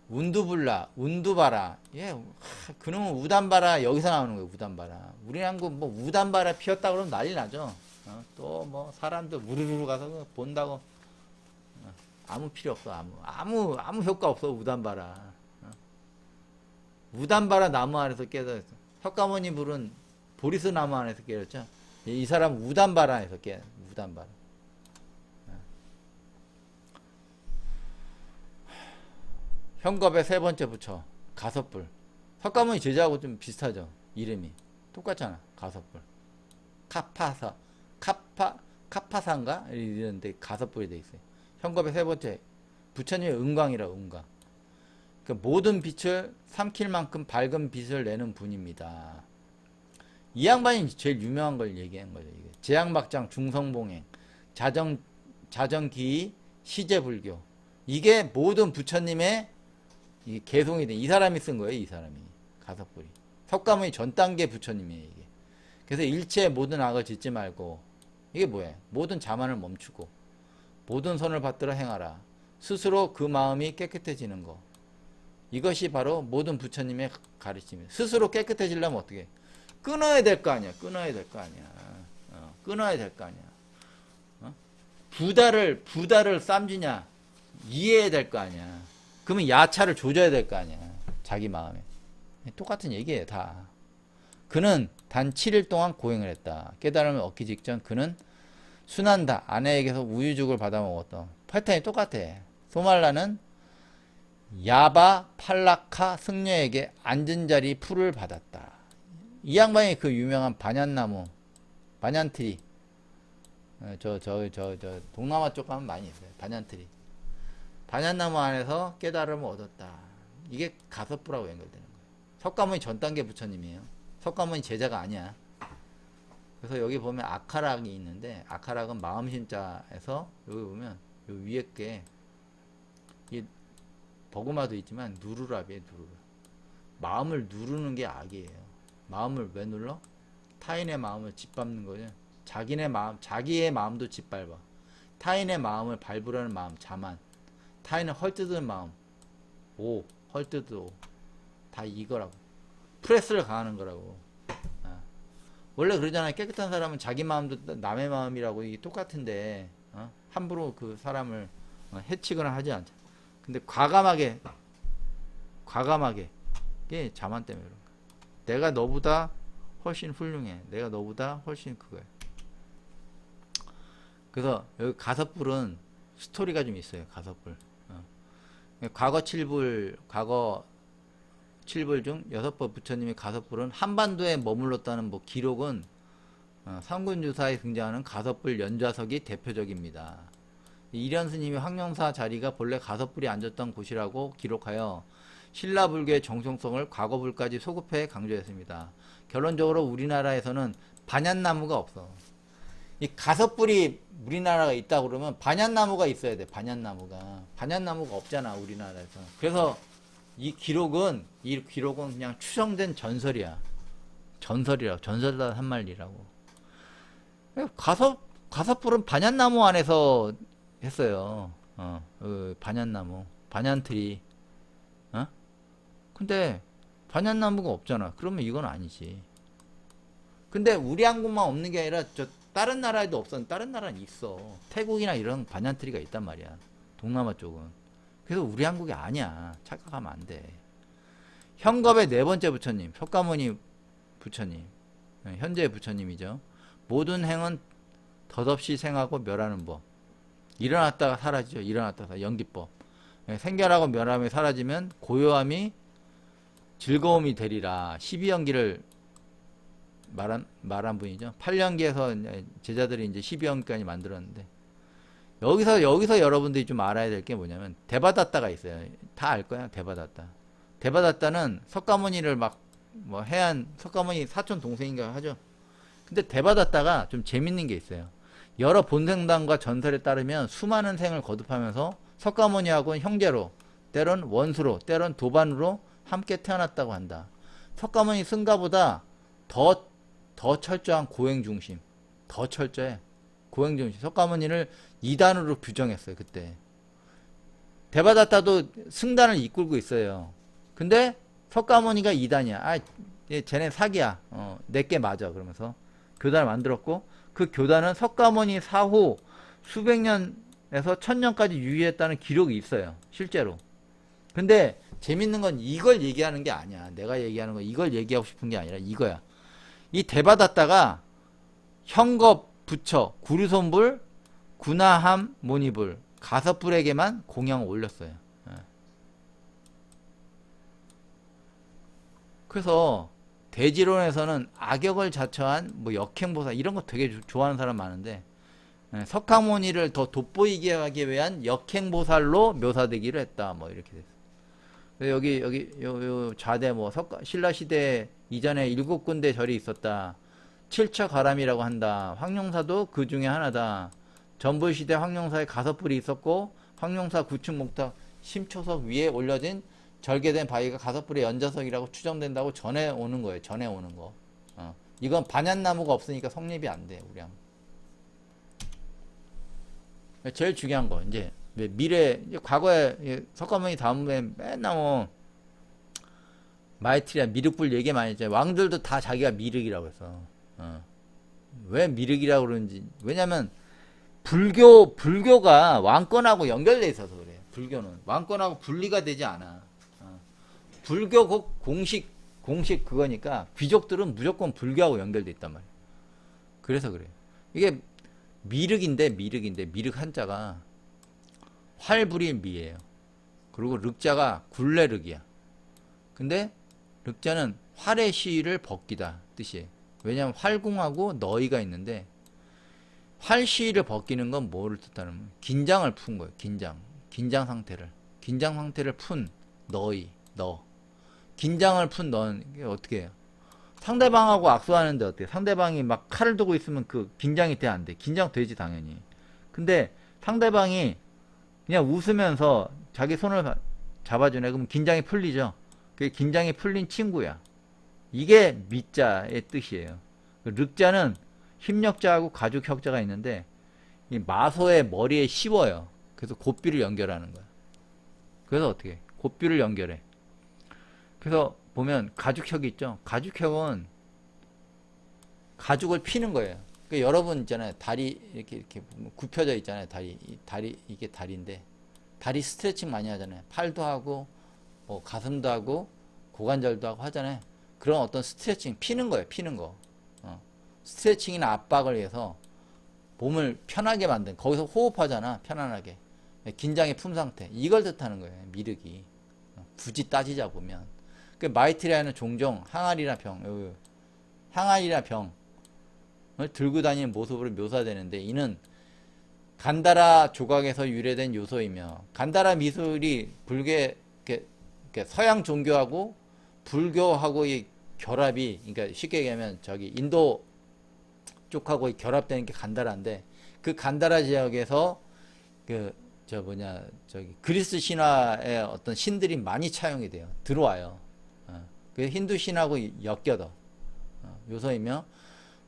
운두바라. 예, 그놈은 우단바라 여기서 나오는 거예요. 우단바라. 우리 한국 뭐 우단바라 피었다 그러면 난리 나죠. 또 뭐 사람들 우르르 가서 본다고 아무 필요 없어. 아무 효과 없어. 우단바라. 우단바라 나무 안에서 깨서 석가모니 부른 보리스 나무 안에서 깨졌죠. 이 사람 우단바라에서 깨. 우단바라. 현겁의 세 번째 부처 가섭불. 석가모니 제자하고 좀 비슷하죠. 이름이 똑같잖아. 가섭불. 카파사인가 이런데 가섭불이 돼 있어요. 현겁의 세 번째 부처님의 은광이라 은광. 그러니까 모든 빛을 삼킬 만큼 밝은 빛을 내는 분입니다. 이 양반이 제일 유명한 걸 얘기한 거죠. 이게 제양박장 중성봉행 자정기의 시제불교. 이게 모든 부처님의 이게 개송이 된 이 사람이 쓴 거예요. 이 사람이 가섭불이. 석가모니 전 단계 부처님이에요. 이게. 그래서 일체의 모든 악을 짓지 말고 이게 뭐예요? 모든 자만을 멈추고 모든 선을 받들어 행하라. 스스로 그 마음이 깨끗해지는 거. 이것이 바로 모든 부처님의 가르침이에요. 스스로 깨끗해지려면 어떻게? 끊어야 될 거 아니야. 끊어야 될 거 아니야. 끊어야 될 거 아니야. 부다를 쌈지냐? 이해해야 될 거 아니야. 그러면 야차를 조져야 될 거 아니야. 자기 마음에. 똑같은 얘기예요. 다. 그는 단 7일 동안 고행을 했다. 깨달음을 얻기 직전 그는 순한다. 아내에게서 우유죽을 받아 먹었다. 패턴이 똑같아. 소말라는 야바 팔라카 승려에게 앉은 자리 풀을 받았다. 이 양반이 그 유명한 반얀나무, 반얀트리. 저 동남아 쪽 가면 많이 있어요. 반얀트리. 반얀나무 안에서 깨달음을 얻었다. 이게 가섭부라고 연결되는 거예요. 석가모니 전 단계 부처님이에요. 석가모니 제자가 아니야. 그래서 여기 보면 아카락이 있는데 아카락은 마음심자에서 여기 보면 요 위에 게 이 버그마도 있지만 누르랍이에요. 누르랍. 마음을 누르는 게 악이에요. 마음을 왜 눌러? 타인의 마음을 짓밟는 거죠. 자기의 마음도 짓밟아. 타인의 마음을 밟으려는 마음, 자만. 타인을 헐뜯는 마음, 헐뜯어. 다 이거라고. 프레스를 가하는 거라고. 원래 그러잖아요. 깨끗한 사람은 자기 마음도 남의 마음이라고 이게 똑같은데 함부로 그 사람을 해치거나 하지 않죠. 근데 과감하게 이게 자만 때문에 그런 거야. 내가 너보다 훨씬 훌륭해. 내가 너보다 훨씬 그거야. 그래서 여기 가섭불은 스토리가 좀 있어요. 가섭불. 과거 7불 중 6번 부처님의 가섭불은 한반도에 머물렀다는 뭐 기록은 삼군주사에 등장하는 가섭불 연좌석이 대표적입니다. 이련 스님이 황룡사 자리가 본래 가섭불이 앉았던 곳이라고 기록하여 신라불교의 정통성을 과거불까지 소급해 강조했습니다. 결론적으로 우리나라에서는 반얀나무가 없어. 이 가섭불이 우리나라가 있다 그러면 반얀나무가 있어야 돼. 반얀나무가 없잖아 우리나라에서. 그래서 이 기록은 그냥 추정된 전설이야. 전설이다 한 말이라고. 가섭불은 반얀나무 안에서 했어요. 반얀나무, 반얀트리. 근데 반얀나무가 없잖아. 그러면 이건 아니지. 근데 우리 한국만 없는 게 아니라 다른 나라에도 없었는데 다른 나라는 있어. 태국이나 이런 반얀트리가 있단 말이야. 동남아 쪽은. 그래서 우리 한국이 아니야. 착각하면 안 돼. 현겁의 네 번째 부처님, 석가모니 부처님, 현재의 부처님이죠. 모든 행은 덧없이 생하고 멸하는 법. 일어났다가 사라지죠. 일어났다가 연기법. 생결하고 멸함이 사라지면 고요함이 즐거움이 되리라. 12연기를 말한 분이죠. 8연기에서 제자들이 이제 12연기까지 만들었는데 여기서 여러분들이 좀 알아야 될 게 뭐냐면 대바다따가 있어요. 다 알 거야. 대바다따는 석가모니를 석가모니 사촌 동생인가 하죠. 근데 대바다따가 좀 재밌는 게 있어요. 여러 본생담과 전설에 따르면 수많은 생을 거듭하면서 석가모니하고는 형제로 때론 원수로, 때론 도반으로 함께 태어났다고 한다. 석가모니 승가보다 더 철저한 고행중심, 더 철저해. 고행중심. 석가모니를 이단으로 규정했어요. 그때 대바다타도 승단을 이끌고 있어요. 근데 석가모니가 이단이야. 아, 쟤네 사기야. 내게 맞아. 그러면서 교단을 만들었고, 그 교단은 석가모니 사후 수백 년에서 천년까지 유의했다는 기록이 있어요. 실제로. 근데 재밌는 건 이걸 얘기하는 게 아니야. 내가 얘기하는 건 이걸 얘기하고 싶은 게 아니라 이거야. 이 대바다타가 형겁, 부처, 구류손불, 구나함, 모니불, 가섭불에게만 공양을 올렸어요. 그래서 대지론에서는 악역을 자처한 뭐 역행보살 이런 거 되게 좋아하는 사람 많은데, 석가모니를 더 돋보이게 하기 위한 역행보살로 묘사되기를 했다. 뭐 이렇게 됐어. 여기 요 좌대 뭐 신라 시대 이전에 7군데 절이 있었다. 칠처가람이라고 한다. 황룡사도 그 중에 하나다. 전부시대 황룡사에 가섭불이 있었고, 황룡사 구층 목탁 심초석 위에 올려진 절개된 바위가 가섭불의 연자석이라고 추정된다고 전해 오는 거예요. 전해 오는 거. 이건 반얀나무가 없으니까 성립이 안 돼. 우리 제일 중요한 거 이제 미래, 과거에 석가모니 다음에 맨날 뭐 마이트리아 미륵불 얘기 많이 했잖아요. 왕들도 다 자기가 미륵이라고 해서. 왜 미륵이라고 그러는지. 왜냐면 불교가 왕권하고 연결돼 있어서 그래요. 불교는 왕권하고 분리가 되지 않아. 불교 공식 그거니까 귀족들은 무조건 불교하고 연결돼 있단 말이에요. 그래서 그래요. 이게 미륵인데 미륵 한자가 활불이 미예요. 그리고 륵자가 굴레륵이야. 근데 륵자는 활의 시를 벗기다 뜻이에요. 왜냐하면 활궁하고 너희가 있는데, 활 시를 벗기는 건 뭐를 뜻하냐면 긴장을 푼 거예요. 긴장 상태를 푼 너희, 너. 긴장을 푼 너는 어떻게 해요? 상대방하고 악수하는데 어때요? 상대방이 막 칼을 두고 있으면 그 긴장이 돼, 안 돼? 긴장되지 당연히. 근데 상대방이 그냥 웃으면서 자기 손을 잡아주네. 그럼 긴장이 풀리죠. 그게 긴장이 풀린 친구야. 이게 미자의 뜻이에요. 륵자는 힘력자하고 가죽혁자가 있는데, 이 마소의 머리에 씌워요. 그래서 곱비를 연결하는 거야. 그래서 어떻게 해? 곱비를 연결해. 그래서 보면 가죽혁이 있죠. 가죽혁은 가죽을 피는 거예요. 그러니까 여러분 있잖아요. 다리 이렇게 굽혀져 있잖아요. 다리 이게 다리인데, 다리 스트레칭 많이 하잖아요. 팔도 하고 뭐 가슴도 하고 고관절도 하고 하잖아요. 그런 어떤 스트레칭 피는 거예요. 피는 거. 스트레칭이나 압박을 위해서 몸을 편하게 만든, 거기서 호흡하잖아. 편안하게. 긴장의 품 상태. 이걸 뜻하는 거예요. 미륵이. 굳이 따지자 보면. 그 마이트리아는 종종 항아리나 병을 들고 다니는 모습으로 묘사되는데, 이는 간다라 조각에서 유래된 요소이며, 간다라 미술이 서양 종교하고 불교하고의 결합이, 그러니까 쉽게 얘기하면 저기 인도 쪽하고 결합되는 게 간다라인데, 그 간다라 지역에서 그리스 신화의 어떤 신들이 많이 차용이 돼요. 들어와요. 그 힌두 신하고 엮여도 요소이며,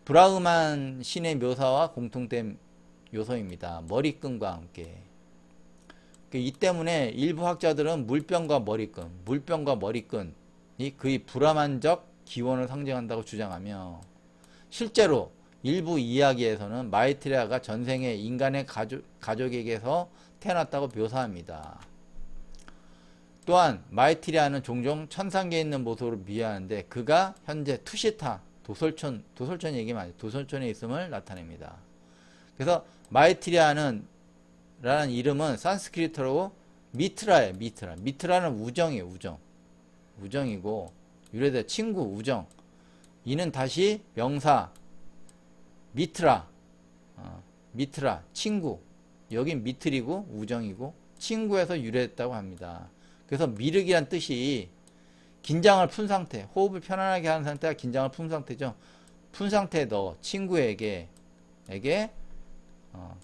브라흐만 신의 묘사와 공통된 요소입니다. 머리끈과 함께. 이 때문에 일부 학자들은 물병과 머리끈이 그의 브라만적 기원을 상징한다고 주장하며, 실제로 일부 이야기에서는 마이트레아가 전생에 인간의 가족에게서 태어났다고 묘사합니다. 또한 마이트레아는 종종 천상계에 있는 모습으로 미화하는데, 그가 현재 투시타 도솔촌 얘기만, 도솔촌에 있음을 나타냅니다. 그래서 마이트레아는 라는 이름은 산스크리트어로 미트라예요. 미트라는 우정이에요. 우정이고, 유래돼 친구, 우정. 이는 다시 명사 미트라, 친구. 여긴 미틀이고 우정이고 친구에서 유래했다고 합니다. 그래서 미륵이란 뜻이 긴장을 푼 상태, 호흡을 편안하게 하는 상태가 긴장을 푼 상태죠. 푼 상태에 너 친구에게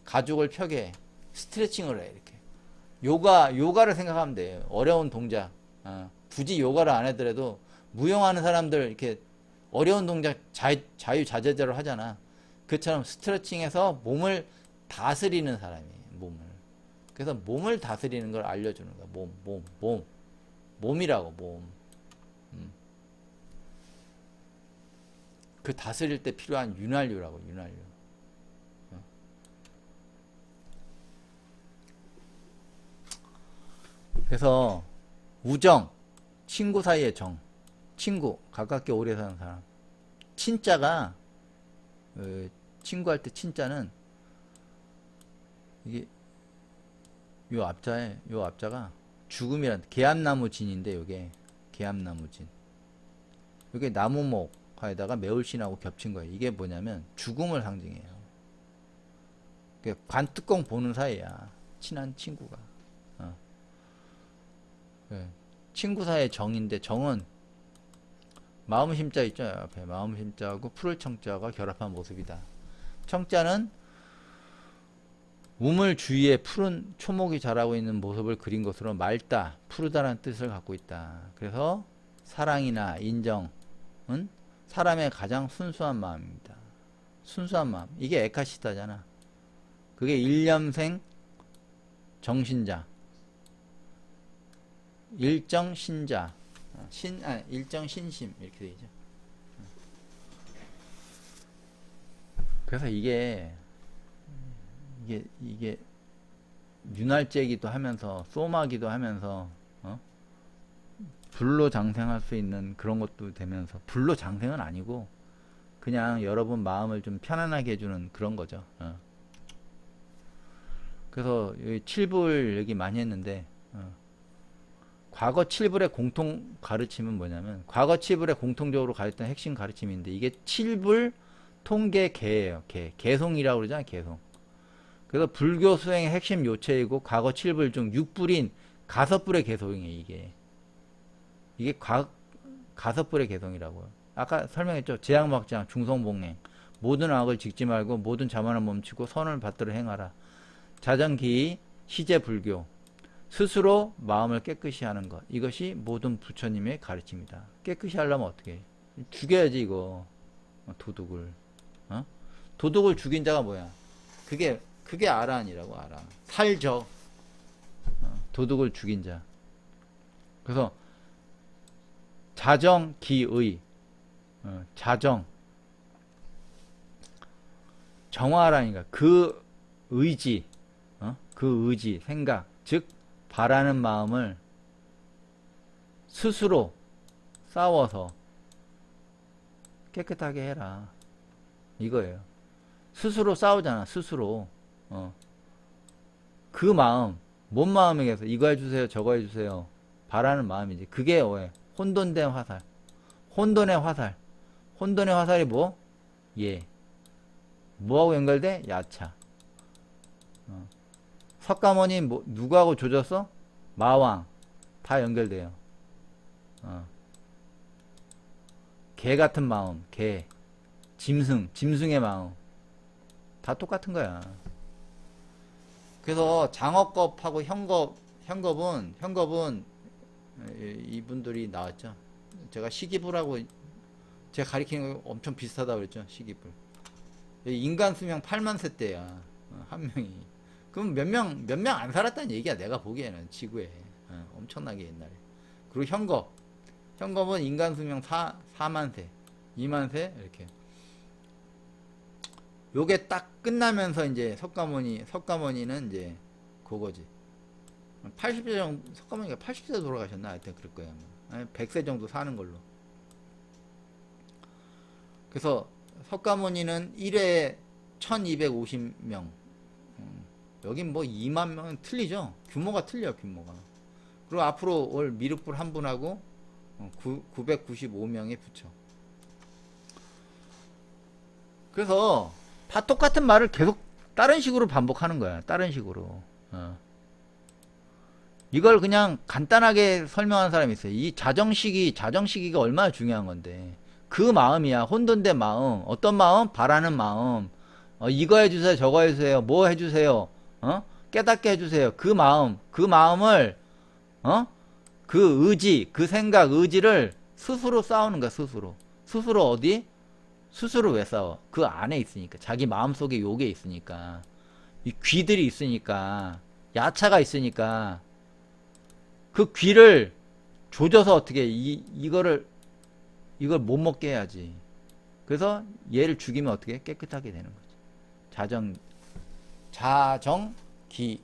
가죽을 펴게 스트레칭을 해. 이렇게 요가를 생각하면 돼. 어려운 동작. 굳이 요가를 안 하더라도 무용하는 사람들 이렇게 어려운 동작 자유자재로 하잖아. 그처럼 스트레칭해서 몸을 다스리는 사람이에요. 몸을. 그래서 몸을 다스리는 걸 알려주는 거야. 몸이라고, 몸. 그 다스릴 때 필요한 윤활유라고, 윤활유. 그래서 우정, 친구 사이의 정, 친구, 가깝게 오래 사는 사람. 친자가, 친구할 때 친자는, 이게, 요 앞자가 죽음이란, 계암나무 진인데, 요게, 계암나무 진. 요게 나무목에다가 매울신하고 겹친 거예요. 이게 뭐냐면, 죽음을 상징해요. 관뚜껑 보는 사이야. 친한 친구가. 친구 사이의 정인데, 정은 마음 심자 있죠 앞에 마음 심자하고 푸를 청자가 결합한 모습이다. 청자는 우물 주위에 푸른 초목이 자라고 있는 모습을 그린 것으로 맑다, 푸르다라는 뜻을 갖고 있다. 그래서 사랑이나 인정은 사람의 가장 순수한 마음입니다. 순수한 마음, 이게 에카시타잖아. 그게 일념생 정신자, 일정신자, 일정신심 이렇게 되죠. 그래서 이게 윤활제기도 하면서 소마기도 하면서 불로 장생할 수 있는 그런 것도 되면서, 불로 장생은 아니고 그냥 여러분 마음을 좀 편안하게 해주는 그런 거죠. 그래서 여기 칠불 얘기 많이 했는데, 과거 칠불의 공통 가르침은 뭐냐면, 과거 칠불의 공통적으로 가르쳤던 핵심 가르침인데, 이게 칠불 통계 개예요. 개송이라고 그러잖아요. 개송. 그래서 불교 수행의 핵심 요체이고, 과거 칠불 중 6불인 가섭불의 개송이에요. 이게 가섭불의 개송이라고요. 아까 설명했죠. 제약막장, 중성봉행. 모든 악을 짓지 말고 모든 자만을 멈추고 선을 받들어 행하라. 자정기, 시제불교. 스스로 마음을 깨끗이 하는 것, 이것이 모든 부처님의 가르침이다. 깨끗이 하려면 어떻게 해? 죽여야지 이거. 도둑을. 도둑을 죽인 자가 뭐야? 그게 아란이라고. 아란. 살적. 도둑을 죽인 자. 그래서 자정기의, 자정, 정화라니까 그 의지, 그 의지, 생각, 즉 바라는 마음을 스스로 싸워서 깨끗하게 해라. 이거예요. 스스로 싸우잖아. 스스로. 그 마음, 뭔 마음이겠어? 이거 해주세요, 저거 해주세요. 바라는 마음이지. 그게 왜? 혼돈된 화살. 혼돈의 화살. 혼돈의 화살이 뭐? 예. 뭐하고 연결돼? 야차. 석가모니 누구하고 조졌어? 마왕. 다 연결돼요. 개 같은 마음, 개. 짐승의 마음. 다 똑같은 거야. 그래서 장어겁하고 현겁은 이분들이 나왔죠. 제가 시기불하고 제가 가리키는 거 엄청 비슷하다고 그랬죠. 시기불. 인간 수명 8만 세 때야. 한 명이. 그럼 몇 명 안 살았다는 얘기야. 내가 보기에는 지구에. 엄청나게 옛날에. 그리고 현겁은 인간 수명 4만 세, 2만 세 이렇게. 요게 딱 끝나면서 이제 석가모니는 이제 그거지. 80세 정도, 석가모니가 80세 돌아가셨나? 하여튼 그럴 거야. 100세 정도 사는 걸로. 그래서 석가모니는 1회에 1250명. 여긴 뭐 2만 명은 틀리죠. 규모가 틀려, 규모가. 그리고 앞으로 올 미륵불 한 분하고 995명의 부처. 그래서 다 똑같은 말을 계속 다른 식으로 반복하는 거야. 다른 식으로. 이걸 그냥 간단하게 설명하는 사람이 있어요. 이 자정시기가 얼마나 중요한 건데. 그 마음이야. 혼돈된 마음. 어떤 마음? 바라는 마음. 이거 해주세요. 저거 해주세요. 뭐 해주세요. 깨닫게 해주세요. 그 마음을 그 의지, 그 생각, 의지를 스스로 싸우는 거야. 스스로 어디? 스스로 왜 싸워? 그 안에 있으니까. 자기 마음속에 요게 있으니까. 이 귀들이 있으니까. 야차가 있으니까. 그 귀를 조져서 어떻게 이걸 못 먹게 해야지. 그래서 얘를 죽이면 어떻게 깨끗하게 되는 거지. 자정기의.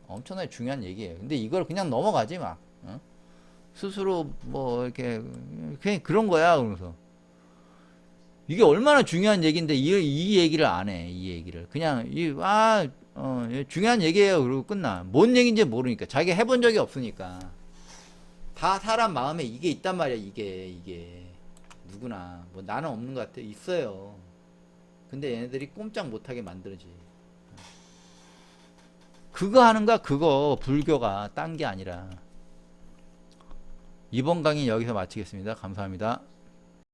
엄청나게 중요한 얘기예요. 근데 이걸 그냥 넘어가지 막. 스스로 뭐 이렇게 그냥 그런 거야. 그러면서 이게 얼마나 중요한 얘기인데 이 얘기를 안 해. 이 얘기를 그냥 중요한 얘기예요. 그러고 끝나. 뭔 얘기인지 모르니까. 자기가 해본 적이 없으니까. 다 사람 마음에 이게 있단 말이야. 이게 누구나 뭐 나는 없는 것 같아. 있어요. 근데 얘네들이 꼼짝 못하게 만들지. 그거 하는 거야. 그거 불교가 딴 게 아니라. 이번 강의 여기서 마치겠습니다. 감사합니다.